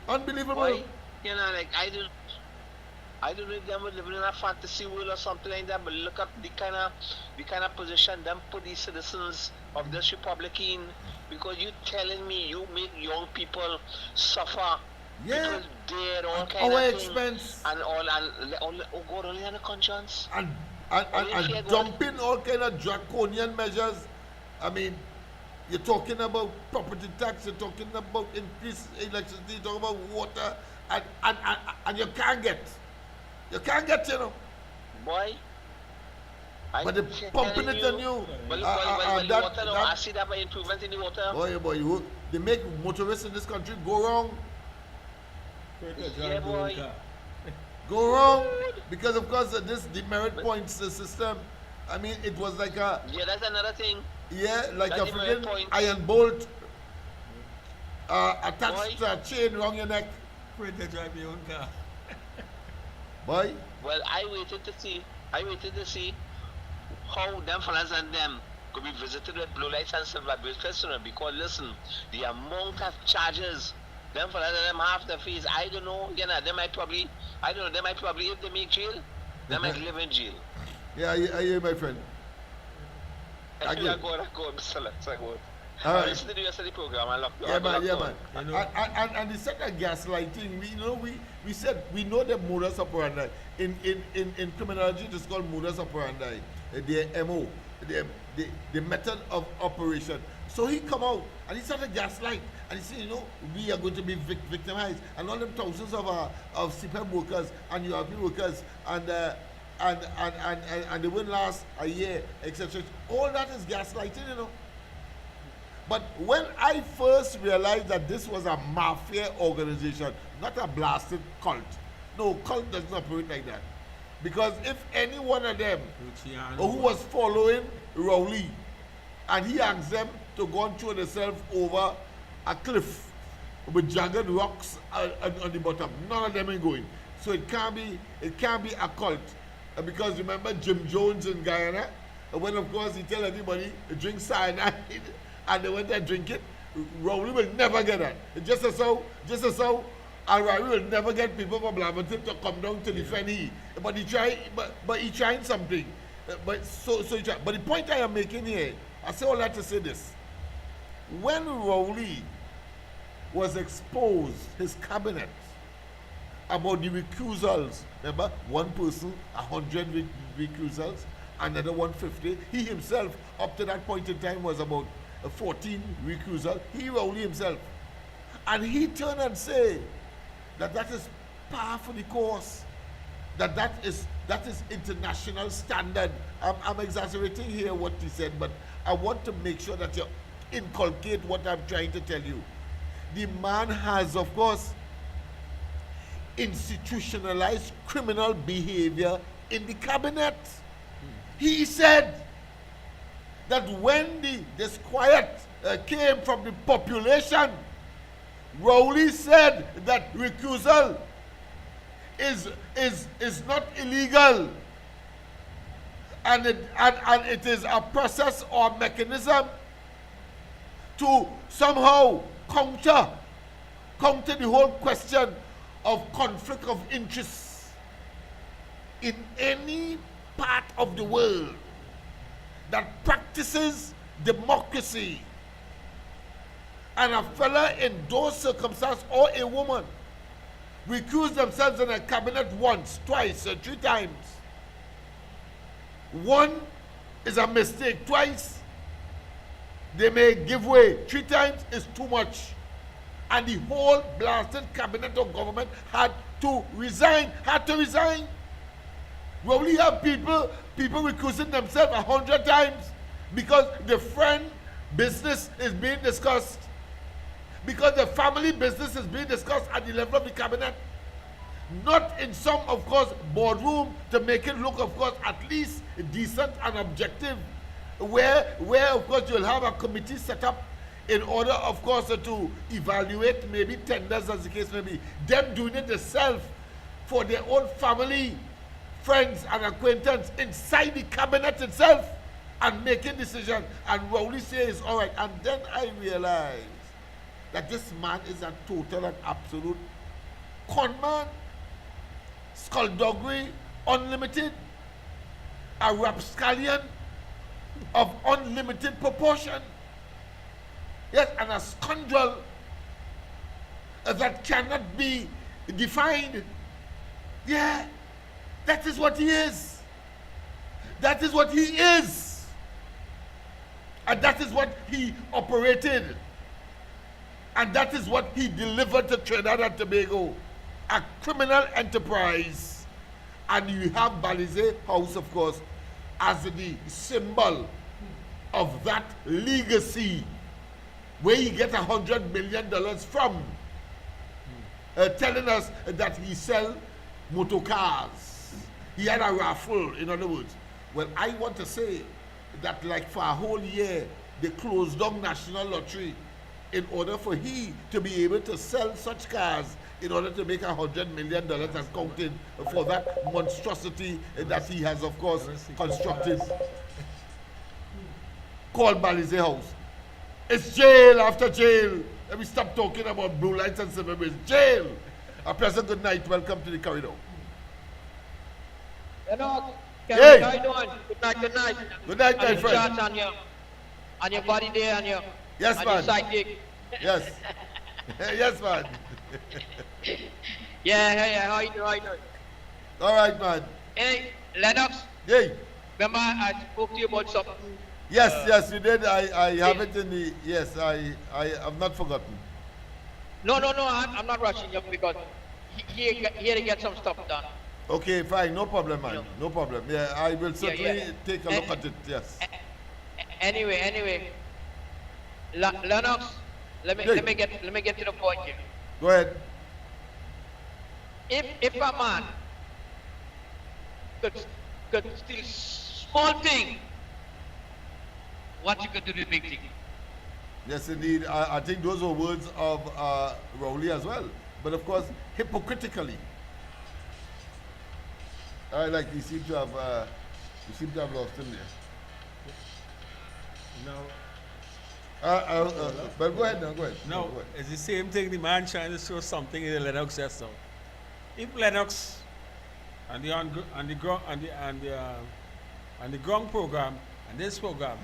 S3: unbelievable.
S9: Boy, you know, like I don't know if them were living in a fantasy world or something like that, but look at the kind of position them put the citizens of this republic in, because you telling me you make young people suffer.
S3: Yeah.
S9: People dead, all
S3: At
S9: kind
S3: our
S9: of
S3: expense.
S9: thing. And oh God, only on the conscience.
S3: And
S9: Only fear God.
S3: dumping all kind of draconian measures. I mean, you're talking about property tax, you're talking about increased electricity, you're talking about water, and you can't get. You can't get, you know.
S9: Boy.
S3: But they're pumping it on you.
S9: But
S3: that-
S9: the water, I
S3: that-
S9: see that by improvement in the water.
S3: They make motorists in this country go wrong.
S9: Yeah, boy.
S3: Go wrong because of course this demerit points system. I mean, it was like a
S9: Yeah, that's another thing.
S3: like
S9: That's
S3: a
S9: demerit
S3: freaking
S9: points.
S3: iron bolt attached
S9: Boy.
S3: to a chain around your neck,
S6: Afraid to drive your own car.
S3: boy.
S9: Well, I waited to see how them fellas and them could be visited with blue lights and silver bridge festival, because listen, the amount of charges them fellas and them have to face, I don't know, you know, they might probably if they make jail, they might live in jail.
S3: Yeah, I hear my friend. I
S9: I
S3: get it.
S9: go, Mr. Lex, I go.
S3: All right.
S9: Listen to the rest of the program and lock
S3: Yeah, man.
S6: You know-
S3: And the second gaslighting, we said we know the modus operandi. In criminology, it is called modus operandi. The MO, the method of operation. So he come out and he started gaslight. And he said, you know, we are going to be victimized. And all them thousands of CPAP workers and European workers and they won't last a year, etc. All that is gaslighting, you know. But when I first realized that this was a mafia organization, not a blasted cult. No, cult doesn't operate like that. Because if any one of them who was following Rowley and he asked them to go and throw themselves over a cliff with jagged rocks on the bottom, none of them ain't going. So it can't be a cult. Because remember Jim Jones in Guyana, when of course he tell everybody to drink cyanide and they went there and drink it, Rowley will never get that. Just as how Al-Rawi will never get people from Lamberton to come down to defend he. But he trying something. But the point I am making here, I say all that to say this. When Rowley was exposed, his cabinet, about the recusals, remember, one person, 100 recusals, another 150. He himself, up to that point in time, was about 14 recusal. He Rowley himself. And he turned and say that is par for the course. That is international standard. I'm exaggerating here what he said, but I want to make sure that you inculcate what I'm trying to tell you. The man has, of course, institutionalized criminal behavior in the cabinet. He said that when the disquiet came from the population, Rowley said that recusal is not illegal, and it is a process or mechanism to somehow counter the whole question of conflict of interests in any part of the world that practices democracy. And a fella in those circumstances, or a woman, recuse themselves in a cabinet once, twice, or 3 times. One is a mistake. Twice, they may give way. 3 times is too much. And the whole blasted cabinet of government had to resign. We only have people recusing themselves 100 times because the friend business is being discussed, because the family business is being discussed at the level of the cabinet, not in some, of course, boardroom to make it look, of course, at least decent and objective, where of course you'll have a committee set up in order, of course, to evaluate maybe tenders, as the case may be. Them doing it themselves for their own family, friends and acquaintance inside the cabinet itself and making decisions. And Rowley says, all right. And then I realized that this man is a total and absolute con man, skullduggery, unlimited, a rapscallion of unlimited proportion. Yes, and a scoundrel that cannot be defined. Yeah, that is what he is. That is what he is. And that is what he operated. And that is what he delivered to Trinidad and Tobago. A criminal enterprise. And you have Balize House, of course, as the symbol of that legacy, where he gets $100 million from, telling us that he sell motor cars. He had a raffle, in other words. Well, I want to say that like for a whole year, they closed down National Lottery in order for he to be able to sell such cars in order to make $100 million as counted for that monstrosity that he has, of course, constructed, called Balize House. It's jail after jail. Let me stop talking about blue lights and silver bills. Jail. A pleasant good night. Welcome to the corridor.
S10: Hello.
S3: Hey.
S10: How you doing? Good night, good night.
S3: Good night, my friend.
S10: On your body there, on your,
S3: yes,
S10: on
S3: man.
S10: your side gig.
S3: Yes. Yes, man.
S10: Yeah, how you doing? How you doing?
S3: All right, man.
S10: Hey, Lennox.
S3: Hey.
S10: Remember I spoke to you about something?
S3: Yes, yes, you did. I have it in the, yes, I have not forgotten.
S10: No, I'm not rushing you because here to get some stuff done.
S3: Okay, fine, no problem, man. No problem. Yeah, I will certainly
S10: yeah.
S3: take a look at it. Yes.
S10: Anyway, Lennox, let me get to the point here.
S3: Go ahead.
S10: If a man could steal small thing, what you could do the big thing?
S3: Yes, indeed. I think those were words of Rowley as well. But of course, hypocritically. Like we seem to have lost him there.
S6: No.
S3: But go ahead now. Go ahead.
S6: No,
S3: Go ahead.
S6: it's the same thing. The man trying to show something in the Lennox system. If Lennox and the ground program and this program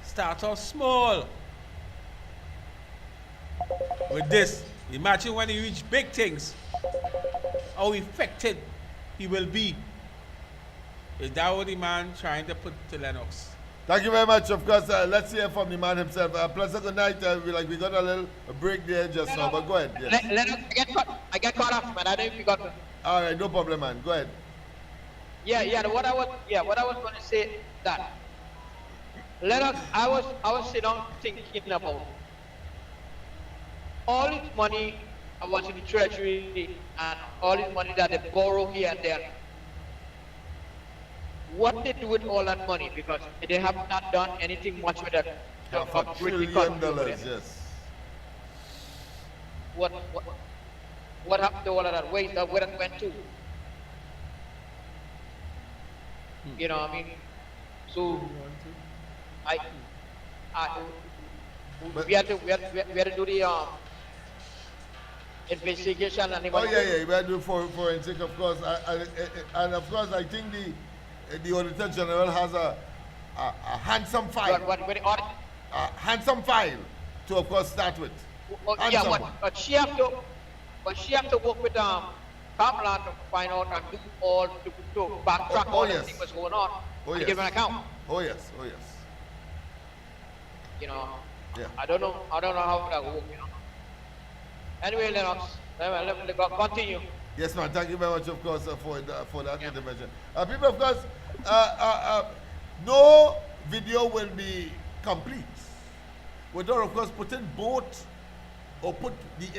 S6: start off small with this, imagine when he reach big things, how effective he will be. Is that what the man trying to put to Lennox?
S3: Thank you very much. Of course, let's hear from the man himself. Pleasant good night. We got a little break there just now, but go ahead. Yes.
S10: Lennox, I get caught up, man. I don't know if you got me.
S3: All right, no problem, man. Go ahead.
S10: What I was going to say that Lennox, I was sitting down thinking about all this money I was in the treasury and all this money that they borrow here and there. What they do with all that money, because they have not done anything much with that.
S3: $500 billion, yes.
S10: What happened to all of that? Where it went to? You know what I mean? So we had to do the investigation and
S3: we had to do forensic, of course, and of course I think the Auditor General has a handsome file. A handsome file to, of course, start with.
S10: But she have to work with Kamala to find out and do all to backtrack all the things that's going on and give an account.
S3: Oh yes.
S10: You know.
S3: Yeah.
S10: I don't know how that will work. You know. Anyway, Lennox, let me continue.
S3: Yes, man. Thank you very much, of course, for that intervention. People, of course, no video will be complete without, of course, put the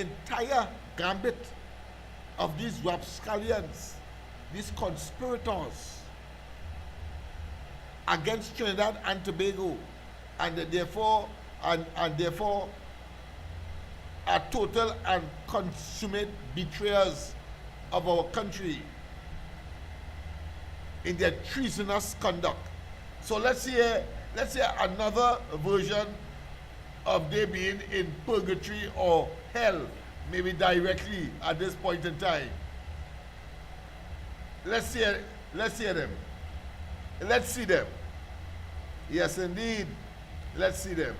S3: entire gambit of these rapscallions, these conspirators against Trinidad and Tobago, and therefore are total and consummate betrayers of our country in their treasonous conduct. So let's hear another version of they being in purgatory or hell, maybe directly at this point in time. Let's hear them. Let's see them. Yes, indeed. Let's see them.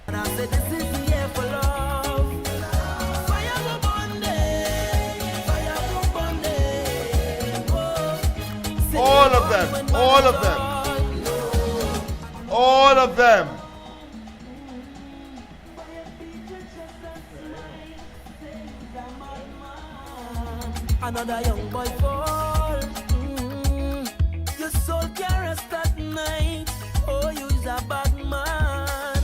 S2: And I said, this is the year for love. Fire go Monday, fire go Monday. Oh,
S3: all of them.
S2: Another young boy fall. Your soul can rest at night. Oh, you's a bad man.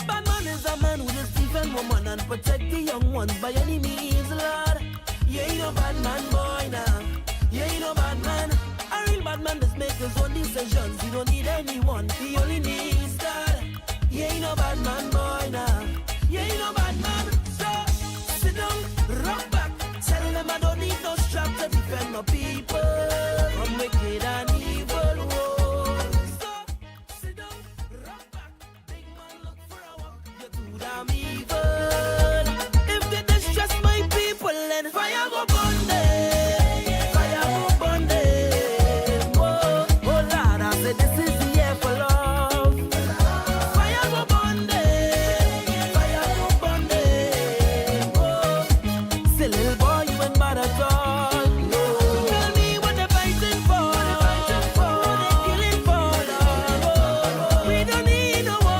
S2: Bad man is a man who just defend woman and protect the young ones by any means, Lord. You ain't no bad man, boy, now. You ain't no bad man. A real bad man just make his own decisions. He don't need anyone. He only needs God. You ain't no bad man, boy, now. You ain't no bad man. So sit down, rock back. Tell them I don't need no strap to defend my people from wicked and evil. So sit down, rock back. Big man, look for a walk. You're too damn evil. If they distress my people, then fire go burn them. Fire go burn them. Oh, Lord, I said this is the year for love. Fire go burn them. Fire go burn them. Oh, say little boy, you ain't bad at all. Tell me what they're fighting for. What they killing for, Lord. We don't need no war.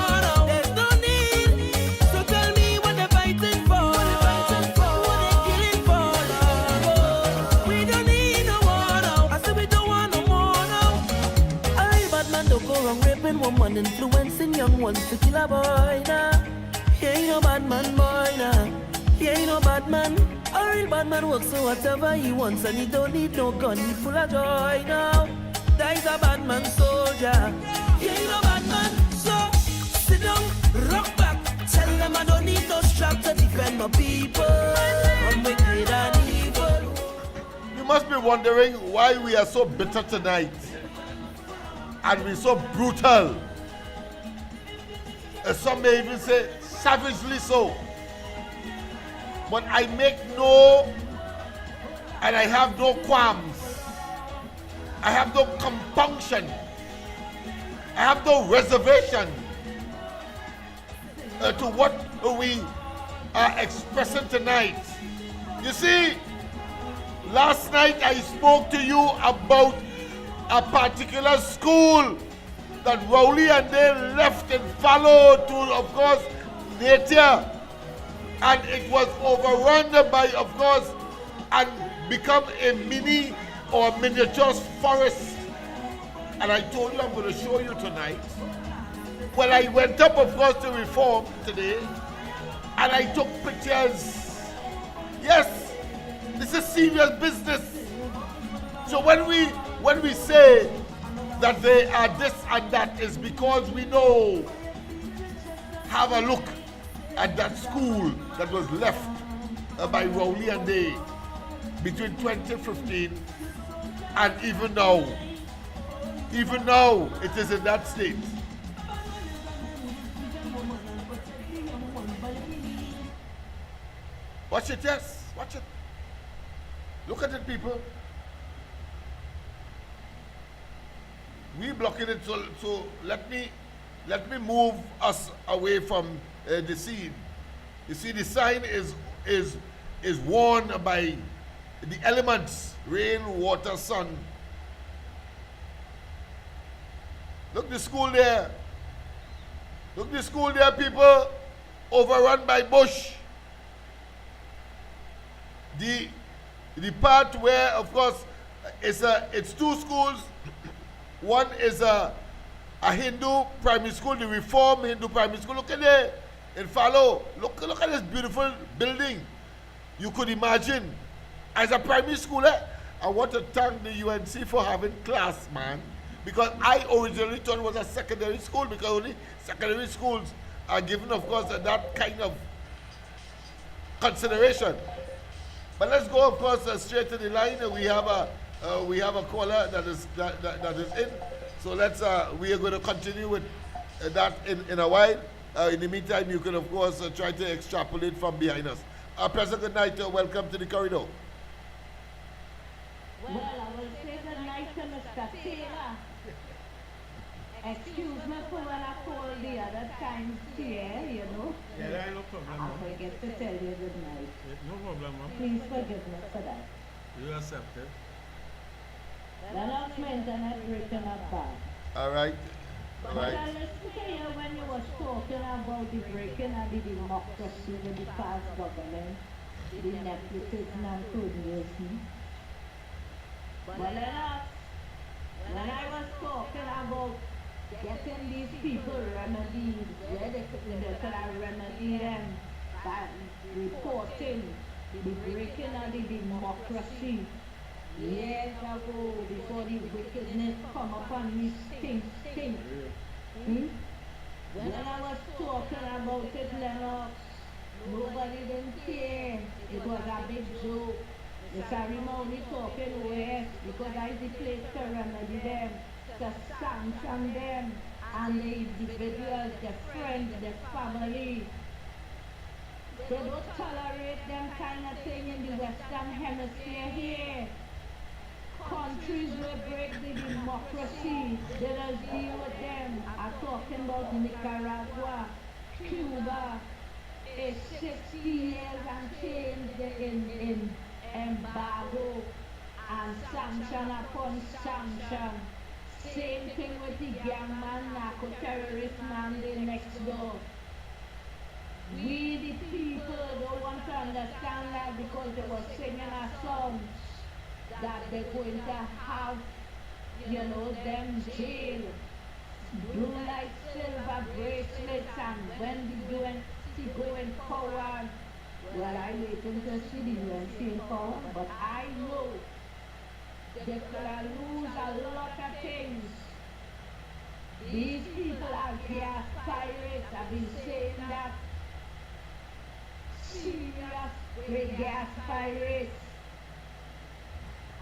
S2: man influencing young ones to kill a boy now. He ain't no bad man boy now. He ain't no bad man. A real bad man works so whatever he wants and he don't need no gun. He full of joy now. That is a bad man soldier. He ain't no bad man. So sit down, rock back. Tell them I don't need no strap to defend my people. I'm wicked and evil.
S3: You must be wondering why we are so bitter tonight. And we're so brutal. Some may even say savagely so. But I make no, and I have no qualms. I have no compunction. I have no reservation to what we are expressing tonight. You see, last night I spoke to you about a particular school that Rowley and they left and followed to, of course, Natia. And it was overrun by, of course, and become a mini or miniature forest. And I told you I'm going to show you tonight. Well, I went up, of course, to Reform today, and I took pictures. Yes, this is serious business. So when we say that they are this and that, is because we know. Have a look at that school that was left by Rowley and they between 2015 and even now. Even now, it is in that state. Watch it, yes, watch it. Look at it, people. We blocking it, so let me move us away from the scene. You see, the sign is worn by the elements: rain, water, sun. Look the school there. Look the school there, people. Overrun by bush. The part where, of course, it's two schools. One is a Hindu primary school, the Reform Hindu primary school. Look at there. And follow. Look at this beautiful building. You could imagine, as a primary schooler, I want to thank the UNC for having class, man. Because I originally thought it was a secondary school, because only secondary schools are given, of course, that kind of consideration. But let's go, of course, straight to the line. We have a caller that is in. So we are going to continue with that in a while. In the meantime, you can, of course, try to extrapolate from behind us. President, good night. Welcome to the corridor.
S5: Well, I will say good night to Mr. Taylor. Excuse me for when I called the other times here, you know.
S6: Yeah, no problem.
S5: I forget to tell you good night.
S6: No problem, ma'am.
S5: Please forgive me for that.
S6: You accept it.
S5: Lennox maintenance written up back.
S3: All right. All
S5: But
S3: right.
S5: I listened to you when you was talking about the breaking of the democracy with the past government, the nepotism and colonialism. But Lennox, when I was talking about getting these people remedies, where they could remedy them by reporting the breaking of the democracy years ago, before the wickedness come upon me, stink. When I was talking about it, Lennox, nobody didn't care. It was a big joke. The ceremony talking west, because I the place to remedy them, to sanction them, and the individuals, the friends, the family. They don't tolerate them kind of thing in the Western Hemisphere here. Countries will break the democracy. Let us deal with them. I'm talking about Nicaragua, Cuba. It's 60 years and change in embargo and sanction upon sanction. Same thing with the gang man, narco-terrorist man there next door. We the people don't want to understand that, because they were singing our songs that they're going to have, them jail do like silver bracelets and when she going forward. Well, I waiting to see the UNC forward, but I know they could lose a lot of things. These people are gas pirates. I've been saying that. Serious with gas pirates.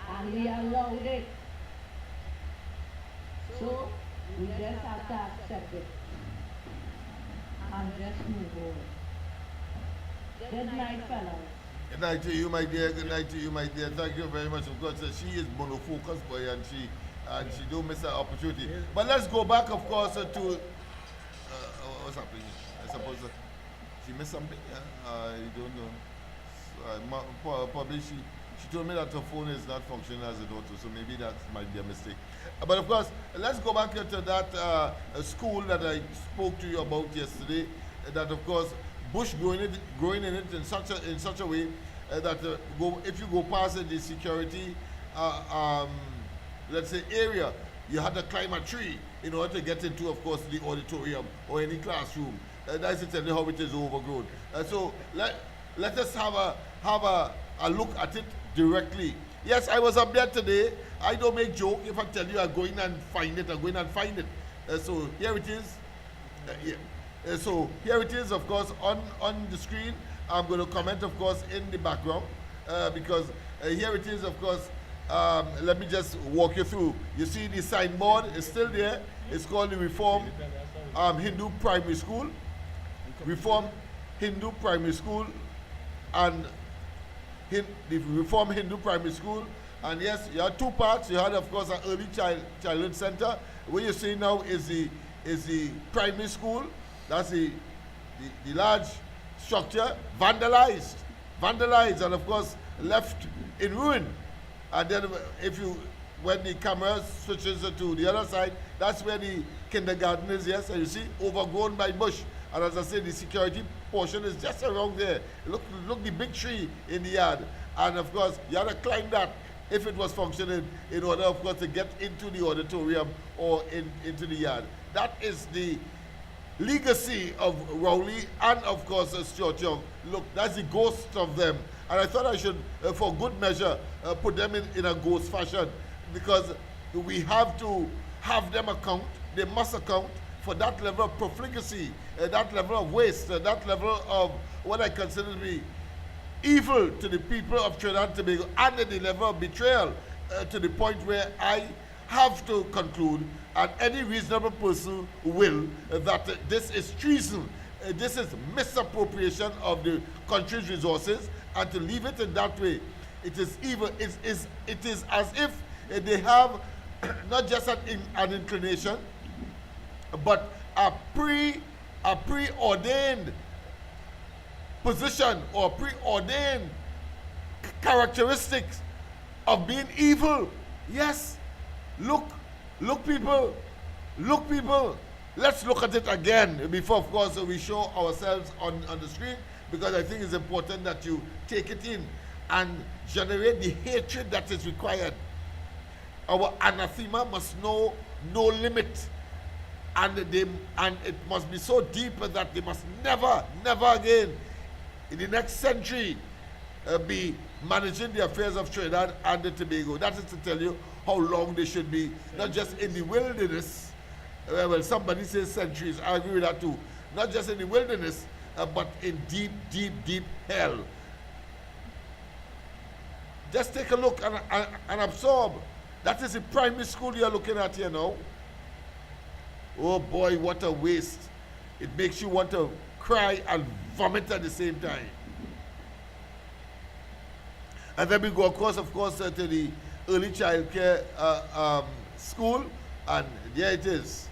S5: And we allowed it. So we just have to accept it and just move on. Good night, fellas.
S3: Good night to you, my dear. Good night to you, my dear. Thank you very much. Of course, she is monofocused, boy, and she don't miss her opportunity. But let's go back, of course, to what's happening. I suppose she missed something. Yeah? I don't know. Probably she told me that her phone is not functioning as it ought to, so maybe that might be a mistake. But of course, let's go back to that school that I spoke to you about yesterday. That of course, bush growing in it in such a way that if you go past the security, let's say area, you had to climb a tree in order to get into, of course, the auditorium or any classroom. That's exactly how it is overgrown. So let us have a look at it directly. Yes, I was up there today. I don't make joke. If I tell you I'm going and find it, I'm going and find it. So here it is. So here it is, of course, on the screen. I'm going to comment, of course, in the background because here it is, of course. Let me just walk you through. You see the signboard is still there. It's called the Reform Hindu Primary School. Reform Hindu Primary School and the Reform Hindu Primary School. And yes, you had two parts. You had, of course, an early childhood center. What you see now is the primary school. That's the large structure vandalized, and of course left in ruin. And then when the camera switches to the other side, that's where the kindergarten is, yes, and you see, overgrown by bush. And as I said, the security portion is just around there. Look the big tree in the yard. And of course, you had to climb that if it was functioning in order, of course, to get into the auditorium or into the yard. That is the legacy of Rowley and, of course, Stuart Young. Look, that's the ghost of them. And I thought I should, for good measure, put them in a ghost fashion because we have to have them account. They must account for that level of profligacy, that level of waste, that level of what I consider to be evil to the people of Trinidad and Tobago, and the level of betrayal to the point where I have to conclude, and any reasonable person will, that this is treason. This is misappropriation of the country's resources, and to leave it in that way, it is evil. It is as if they have not just an inclination, but a preordained position or preordained characteristics of being evil. Yes, look people, let's look at it again before, of course, we show ourselves on the screen, because I think it's important that you take it in and generate the hatred that is required. Our anathema must know no limit, and it must be so deep that they must never again in the next century be managing the affairs of Trinidad and Tobago. That is to tell you how long they should be, not just in the wilderness. Well, somebody says centuries. I agree with that too. Not just in the wilderness, but in deep hell. Just take a look and absorb. That is the primary school you're looking at here now. Oh boy, what a waste. It makes you want to cry and vomit at the same time. And then we go across, of course, to the early child care school, and there it is,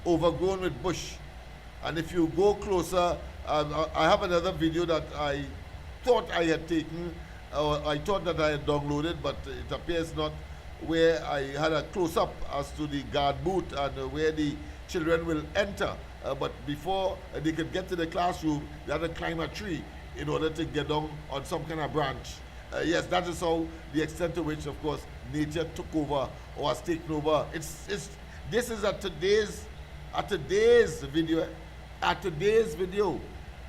S3: overgrown with bush. And if you go closer, I have another video that I thought I had taken, or I thought that I had downloaded, but it appears not, where I had a close-up as to the guard booth and where the children will enter. But before they could get to the classroom, they had to climb a tree in order to get down on some kind of branch. Yes, that is how the extent to which, of course, nature took over or has taken over. This is at today's at today's video,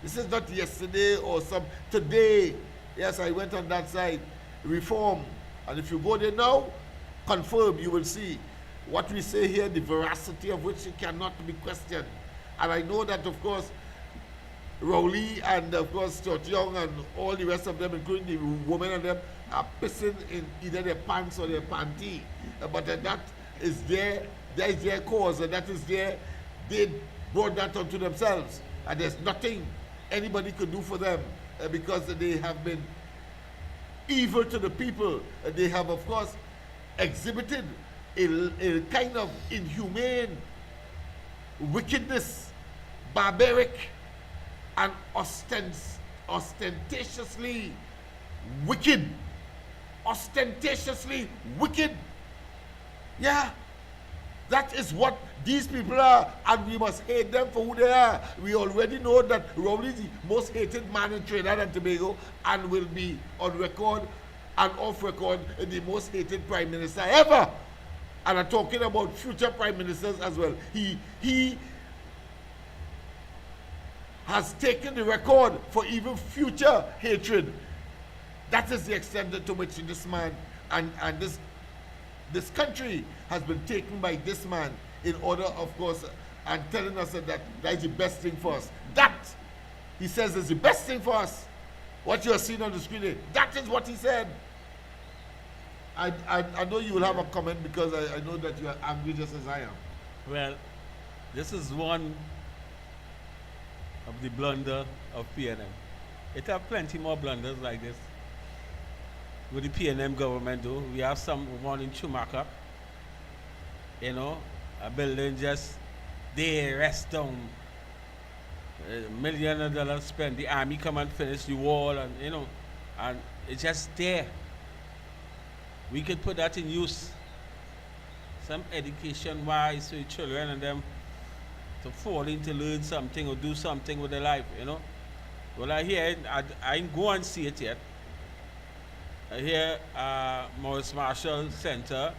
S3: this is not yesterday or today. Yes, I went on that site, reform. And if you go there now, confirm, you will see what we say here, the veracity of which it cannot be questioned. And I know that, of course, Rowley and, of course, Stuart Young and all the rest of them, including the women and them, are pissing in either their pants or their panty. But that is that is their cause, and that is they brought that onto themselves. And there's nothing anybody could do for them because they have been evil to the people. They have, of course, exhibited a kind of inhumane wickedness, barbaric, and ostentatiously wicked. Ostentatiously wicked. Yeah. That is what these people are, and we must hate them for who they are. We already know that Rowley is the most hated man in Trinidad and Tobago and will be on record and off record the most hated prime minister ever. And I'm talking about future prime ministers as well. He has taken the record for even future hatred. That is the extent to which this man and this country has been taken by this man in order, of course, and telling us that is the best thing for us. That, he says, is the best thing for us. What you are seeing on the screen, that is what he said. I know you will have a comment because I know that you are angry just as I am.
S6: Well, this is one of the blunder of PNM. It have plenty more blunders like this. With the PNM government though, we have one in Schumacher, a building just there, rest down, $1 million spent, the army come and finish the wall and and it's just there. We could put that in use. Some education wise for children and them to fall in to learn something or do something with their life, Well, I hear, I ain't go and see it yet. I hear Morris Marshall Center,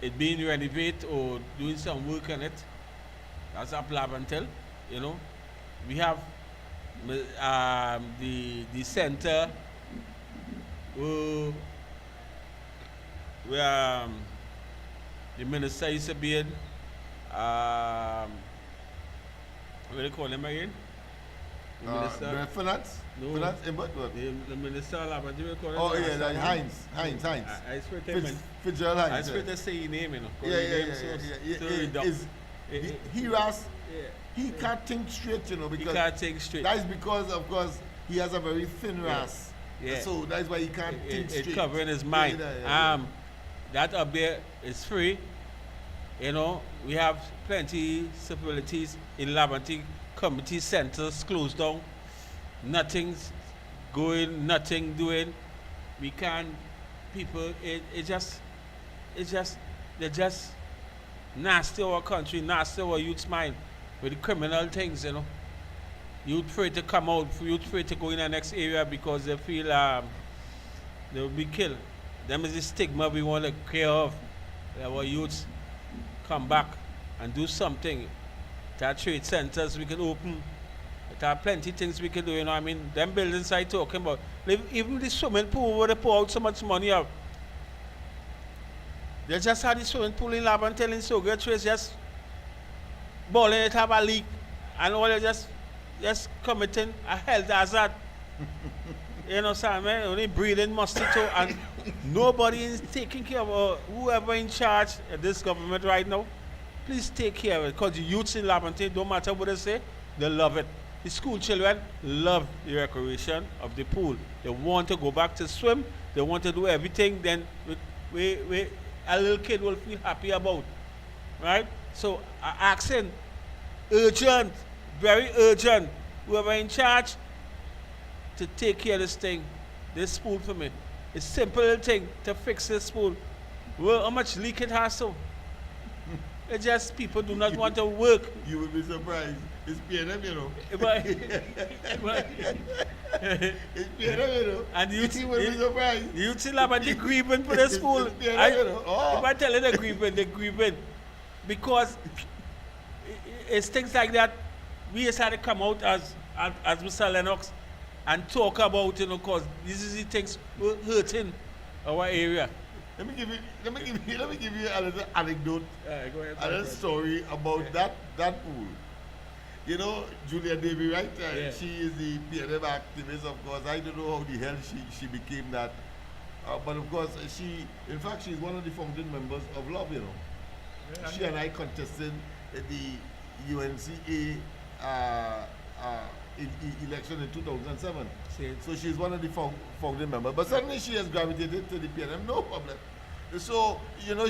S6: it being renovated or doing some work on it. That's up Labantel, We have the center where the minister used to be in. What do you call him again? The minister.
S3: Finance?
S6: No.
S3: Finance? What?
S6: The minister, what do you call him?
S3: Oh, yeah, Heinz.
S6: I swear to him.
S3: Fitzgerald Heinz.
S6: I swear to say his name,
S3: He can't think straight, because
S6: he can't think straight.
S3: That is because, of course, he has a very thin ras.
S6: Yeah.
S3: So that's why he can't think straight.
S6: It's covering his mind. That up there is free. We have plenty facilities in Labanty. Community centers closed down. Nothing's going, nothing doing. We can't, people, they're just nasty our country, nasty our youth's mind with the criminal things, Youth afraid to come out, youth afraid to go in the next area because they feel they will be killed. Them is the stigma we want to clear off. Our youths come back and do something. There are trade centers we can open. There are plenty of things we can do, them buildings I talking about. Even the swimming pool where they pour out so much money out. They just had the swimming pool in Labantel in Soga Trace just balling it have a leak and all they just committing a health hazard. Only breathing mosquito and nobody is taking care of whoever in charge of this government right now. Please take care of it because the youths in Labantel, don't matter what they say, they love it. The school children love the recreation of the pool. They want to go back to swim. They want to do everything. Then a little kid will feel happy about, right? So asking, urgent, very urgent, whoever in charge, to take care of this thing, this pool for me. It's a simple little thing to fix this pool. Well, how much leak it has to? It's just people do not want to work.
S3: You will be surprised. It's PNM, It's PNM,
S6: And you
S3: will be surprised.
S6: You still have a grieving for the school.
S3: It's PNM,
S6: If I tell you the grieving, because it's things like that. We just had to come out as Mr. Lennox and talk about, because this is the things hurting our area.
S3: Let me give you a little anecdote,
S6: Go ahead,
S3: a little story about that pool. Julia Davy, right?
S6: Yeah.
S3: She is the PNM activist, of course. I don't know how the hell she became that. But of course, in fact, she's one of the founding members of Love,
S6: Yeah,
S3: she and I contested the UNCA election in 2007. So she's one of the founding members. But suddenly she has gravitated to the PNM, no problem. So,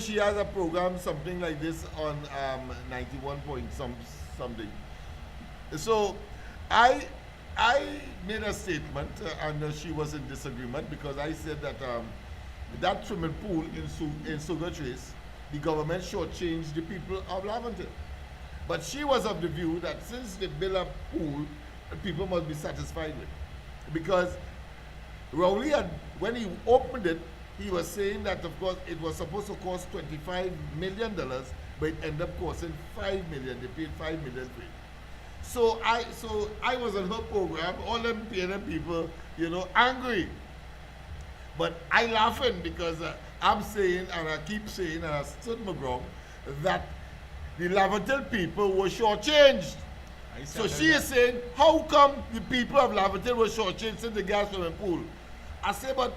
S3: she has a program, something like this on 91 point something. So I made a statement, and she was in disagreement, because I said that that swimming pool in Sugar Trace, the government shortchanged the people of Laventille. But she was of the view that since they built a pool, people must be satisfied with. Because Rowley, when he opened it, he was saying that, of course, it was supposed to cost $25 million, but it ended up costing $5 million. They paid $5 million for it. So I was on her program, all them PNM people, angry. But I laughing because I'm saying, and I keep saying, and I stood my ground, that the Laventille people were shortchanged. So she is saying, how come the people of Laventille were shortchanged in the gas swimming pool? I say, but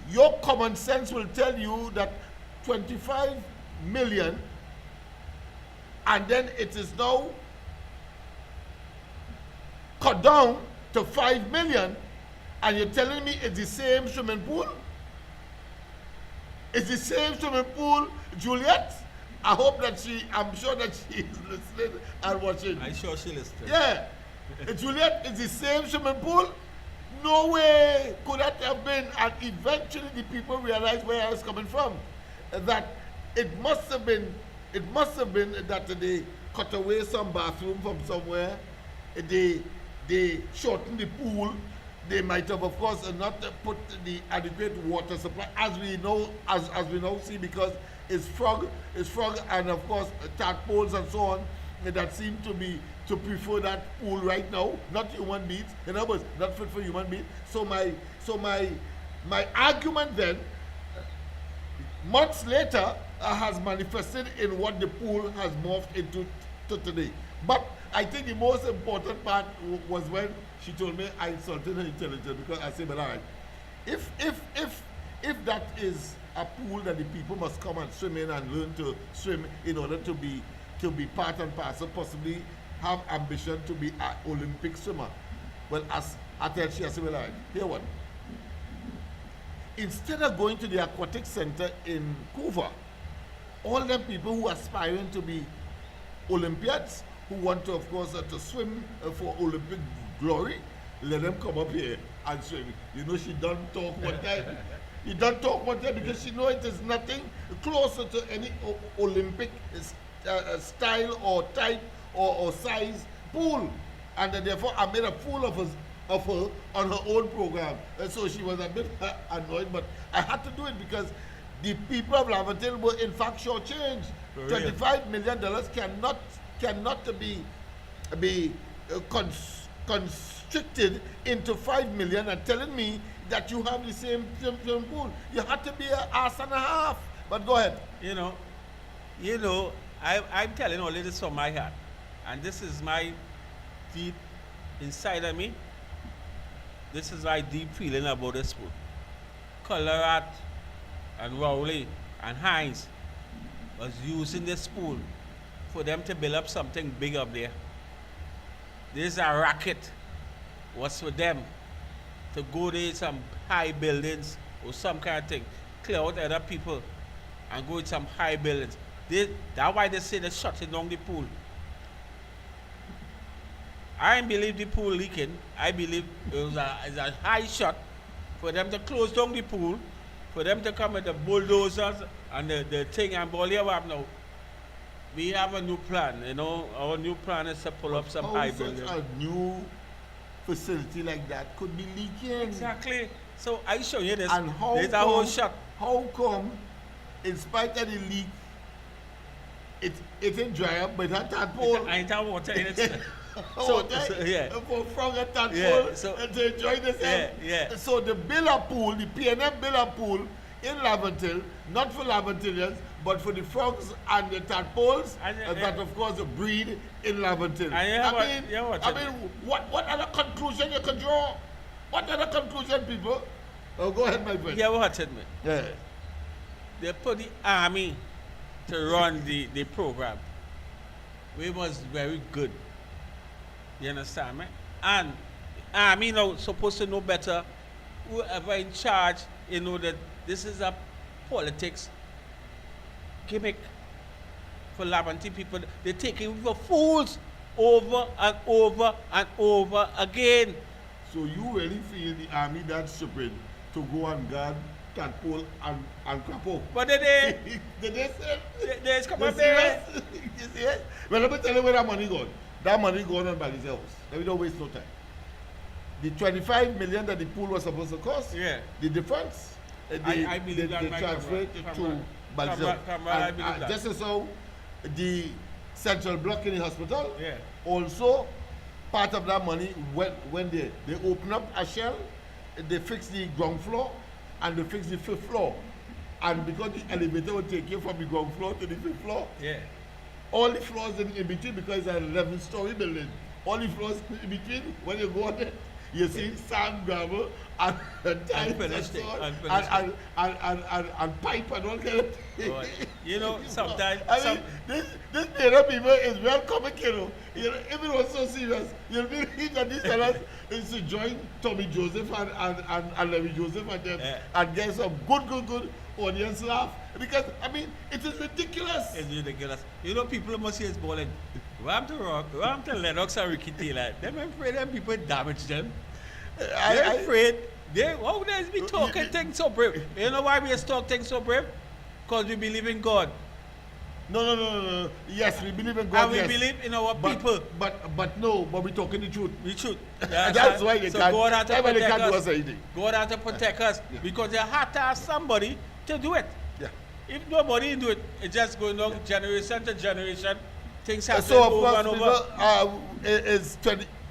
S3: your common sense will tell you that 25 million, and then it is now cut down to 5 million, and you're telling me it's the same swimming pool? It's the same swimming pool, Juliet? I'm sure that she is listening and watching.
S6: I'm sure she listening.
S3: Yeah. Juliet, it's the same swimming pool? No way could that have been. And eventually the people realized where I was coming from. That it must have been that they cut away some bathroom from somewhere. They shortened the pool. They might have, of course, not put the adequate water supply, as we now see, because it's frog, and of course tadpoles and so on that seem to prefer that pool right now, not human beings. In other words, not fit for human beings. So my argument then, months later, has manifested in what the pool has morphed into today. But I think the most important part was when she told me I insulted her intelligence, because I said, but all right, if that is a pool that the people must come and swim in and learn to swim in order to be part and parcel, possibly have ambition to be an Olympic swimmer. Well, as I tell she, I said, well, all right, here what? Instead of going to the aquatic center in Couva, all them people who are aspiring to be Olympians, who want to, of course, to swim for Olympic glory, let them come up here and swim. She don't talk one time. He don't talk one time because she know it is nothing closer to any Olympic style or type or size pool. And therefore, I made a fool of her on her own program. And so she was a bit annoyed, but I had to do it because the people of Laventille were in fact shortchanged. $25 million cannot be constricted into 5 million and telling me that you have the same swimming pool. You had to be an ass and a half. But go ahead.
S6: I'm telling all this from my heart, and this is my deep inside of me. This is my deep feeling about this pool. Colorat and Rowley and Hines was using this pool for them to build up something big up there. This is a racket. Was for them to go to some high buildings or some kind of thing, clear out other people and go to some high buildings. That's why they say they're shutting down the pool. I don't believe the pool leaking. I believe it's a high shot for them to close down the pool, for them to come with the bulldozers and the thing and all you have now. We have a new plan, our new plan is to pull up some high buildings.
S3: A new facility like that could be leaking.
S6: Exactly. So I show you this.
S3: And
S6: there's a whole shot.
S3: How come, in spite of the leak, it didn't dry up, but that tadpole.
S6: I ain't have water in it.
S3: Yeah. For frog and tadpole and to enjoy themselves.
S6: Yeah.
S3: So the Billa pool, the P&M Billa pool in Laventille, not for Laventillians, but for the frogs and the tadpoles that of course breed in Laventille. What other conclusion you can draw? What other conclusion, people? Oh, go ahead, my friend.
S6: Yeah, what it mean?
S3: Yeah.
S6: They put the army to run the program. We was very good. You understand me? And army now supposed to know better. Whoever in charge, you know that this is a politics gimmick for Laventille people. They're taking for fools over and over and over again.
S3: So you really feel the army that stupid to go and guard tadpole and crapo?
S6: But they
S3: Did they say?
S6: They come up there.
S3: You see it? Well, let me tell you where that money gone. That money going on by themselves. Let me don't waste no time. The 25 million that the pool was supposed to cost, the difference,
S6: I believe
S3: they transferred to Balzel. And just as so, the central block in the hospital, also part of that money when they open up a shell, they fix the ground floor and they fix the fifth floor. And because the elevator will take you from the ground floor to the fifth floor, all the floors in between, because it's an 11-story building, all the floors in between, when you go on it, you see sand, gravel, and tiles and pipe and all kind of things.
S6: You know, sometimes...
S3: this Nero people is well comic, you know. If it was so serious, you'll believe that these fellas is to join Tommy Joseph and Larry Joseph and get some good audience laugh. Because, it is ridiculous.
S6: It's ridiculous. You know, people must say it's balling. Ram to Lennox and Ricky Taylor. Them afraid them people damage them. They're afraid. Why would they be talking things so brave? You know why we talk things so brave? Because we believe in God.
S3: No. Yes, we believe in God.
S6: And we believe in our people.
S3: But we're talking the truth.
S6: The truth.
S3: That's why you can't.
S6: God had to protect us.
S3: Anything.
S6: God had to protect us because they had to ask somebody to do it.
S3: Yeah.
S6: If nobody do it, it's just going on generation to generation. Things happen
S3: so
S6: over and over.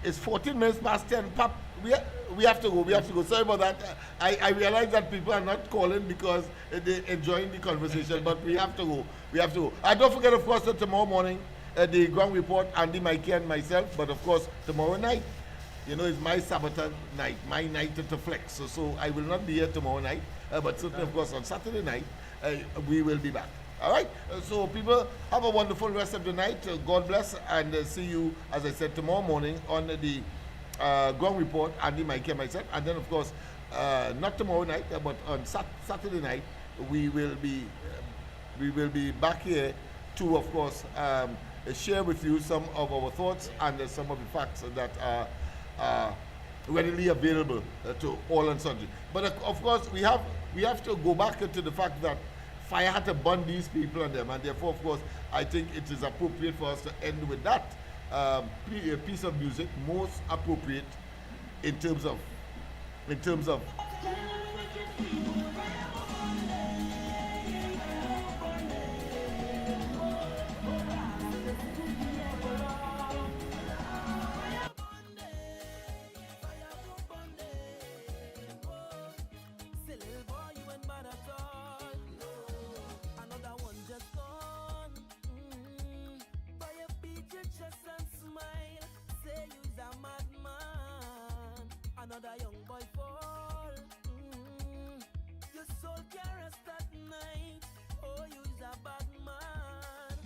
S3: It's 14 minutes past 10. Pap, we have to go. Sorry about that. I realize that people are not calling because they're enjoying the conversation, but we have to go. And don't forget, of course, that tomorrow morning, the ground report, Andy, Mikey, and myself, but of course, tomorrow night, it's my Sabbath night, my night to flex. So I will not be here tomorrow night, but certainly, of course, on Saturday night, we will be back. All right? So people, have a wonderful rest of the night. God bless, and see you, as I said, tomorrow morning on the ground report, Andy, Mikey, and myself. And then, of course, not tomorrow night, but on Saturday night, we will be back here to, of course, share with you some of our thoughts and some of the facts that are readily available to all and sundry. But of course, we have to go back to the fact that fire had to burn these people and them, and therefore, of course, I think it is appropriate for us to end with that piece of music, most appropriate in terms of
S2: another young boy fall. Your soul can't rest at night. Oh, you's a bad man.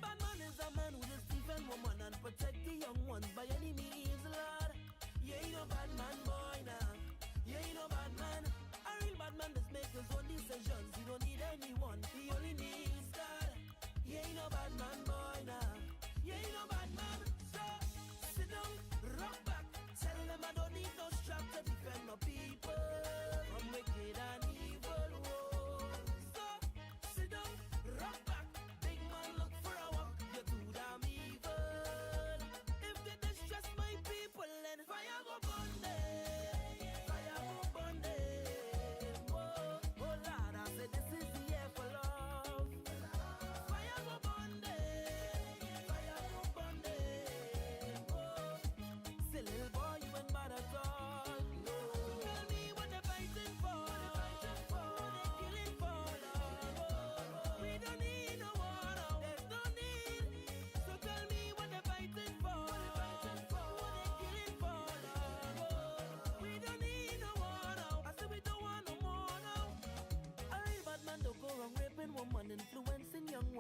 S2: Bad man is a man who just defend woman and protect the young ones by any means, Lord. You ain't no bad man, boy, nah. You ain't no bad man. A real bad man just make his own decisions. He don't need anyone. He only needs God. You ain't no bad man, boy, nah. You ain't no bad man. So sit down, rock back. Tell them I don't need no strap to defend my people from wicked and evil. So sit down, rock back. Big man look for a walk. You're too damn evil. If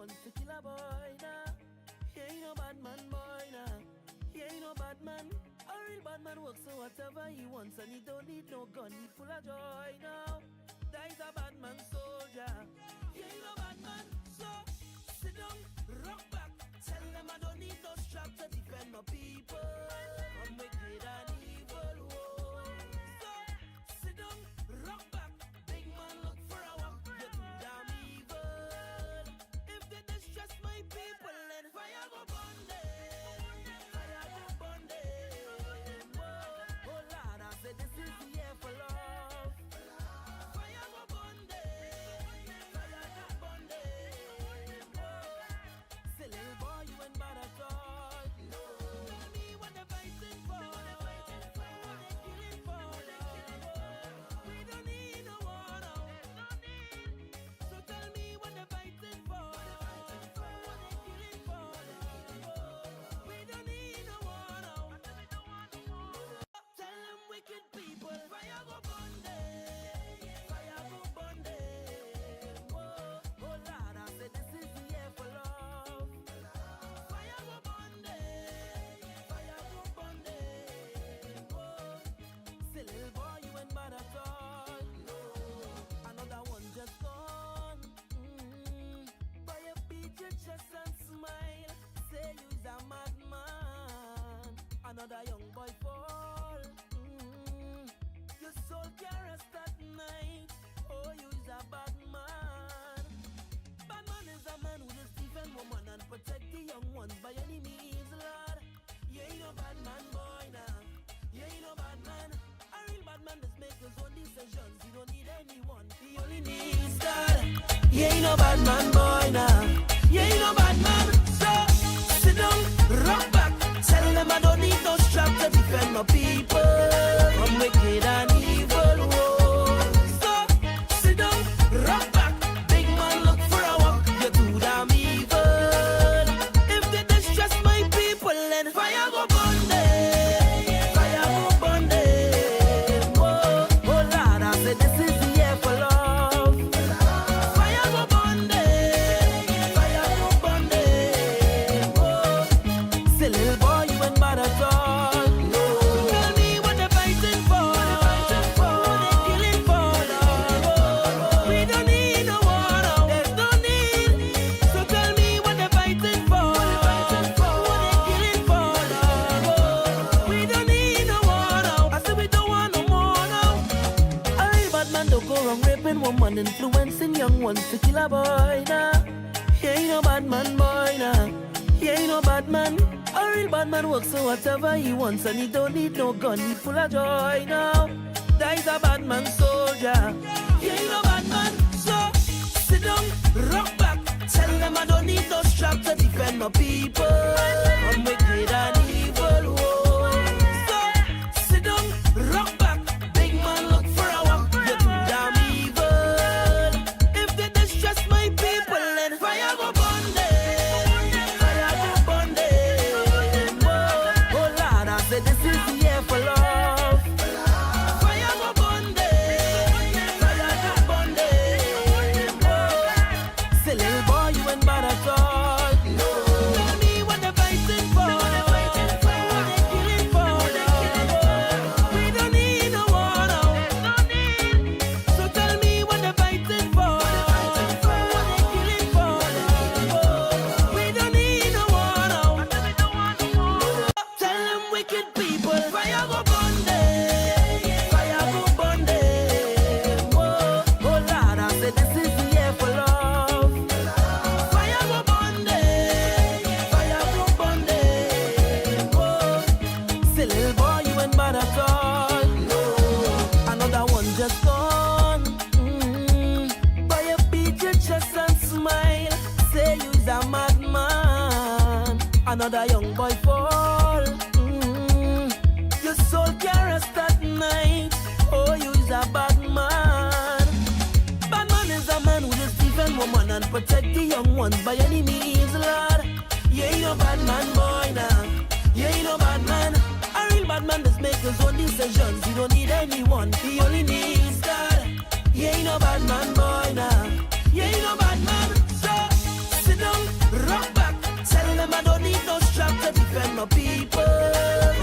S2: wants to kill a boy now. He ain't no bad man, boy now. He ain't no bad man. A real bad man works so whatever he wants, and he don't need no gun. He full of joy now. That is a bad man soldier. He ain't no bad man. So sit down, rock back. Tell them I don't need no strap to defend my people from wicked and evil. Whoa. So sit down, rock back. Big man look for a walk. You're too damn evil. If they distress my people, then fire go burn them. Fire go burn them. Whoa. Oh Lord, I said this is the year for love. Fire go burn them. Fire go burn them. Whoa. Say little boy, you ain't bad at all. No. Tell me what they're fighting for. What they killing for. We don't need no war now. No need. So tell me what they're fighting for. What they killing for. We don't need no war now. Tell them wicked people, fire go burn them. Fire go burn them. Whoa. Oh Lord, I said this is the year for love. Fire go burn them. Fire go burn them. Whoa. Say little boy, you ain't bad at all. No. Another one just gone. Boy, you beat your chest and smile. Say you's a madman. Another young boy fall. Your soul can't rest at night. Oh, you's a bad man. Bad man is a man who just defend woman and protect the young ones by any means, Lord. You ain't no bad man, boy, now. You ain't no bad man. A real bad man just make his own decisions. He don't need anyone. He only needs God. You ain't no bad man, boy, now. You ain't no bad man. So sit down, rock back. Tell them I don't need no strap to defend my people from wicked and evil. Whoa. So sit down, rock back. Big man look for a walk. You're too damn evil. If they distress my people, then fire go burn them. Fire go burn them. Whoa. Oh Lord, I said this is the year for love. Fire go burn them. Fire go burn them. Whoa. Say little boy, you ain't bad at all. No. Tell me what they're fighting for. What they killing for. Lord. We don't need no war now. There's no need. So tell me what they're fighting for. What they killing for. Lord. We don't need no war now. I said we don't want no more now. A real bad man don't go wrong raping woman, influencing young ones to kill a boy now. He ain't no bad man, boy now. He ain't no bad man. A real bad man works so whatever he wants, and he don't need no gun. He full of joy now. That is a bad man soldier. He ain't no bad man. So sit down, rock back. Tell them I don't need no strap to defend my people from wicked and evil. Whoa. So sit down, rock back. Big man look for a walk. You're too damn evil. If they distress my people, then fire go burn them. Fire go burn them. Whoa. Oh Lord, I said this is the year for love. Fire go burn them. Fire go burn them. Whoa. Say little boy, you ain't bad at all. No. Tell me what they're fighting for. What they killing for. We don't need no war now. No need. So tell me what they're fighting for. What they killing for. We don't need no war now. Tell them wicked people, fire go burn them. Fire go burn them. Whoa. Oh Lord, I said this is the year for love. Fire go burn them. Fire go burn them. Whoa. Say little boy, you ain't bad at all. No. Another one just gone. Boy, you beat your chest and smile. Say you's a madman. Another young boy fall. Your soul can't rest at night. Oh, you's a bad man. Bad man is a man who just defend woman and protect the young ones by any means, Lord. You ain't no bad man, boy, now. You ain't no bad man. A real bad man just make his own decisions. He don't need anyone. He only needs God. You ain't no bad man, boy, now. You ain't no bad man. So sit down, I don't need no strap to defend my people.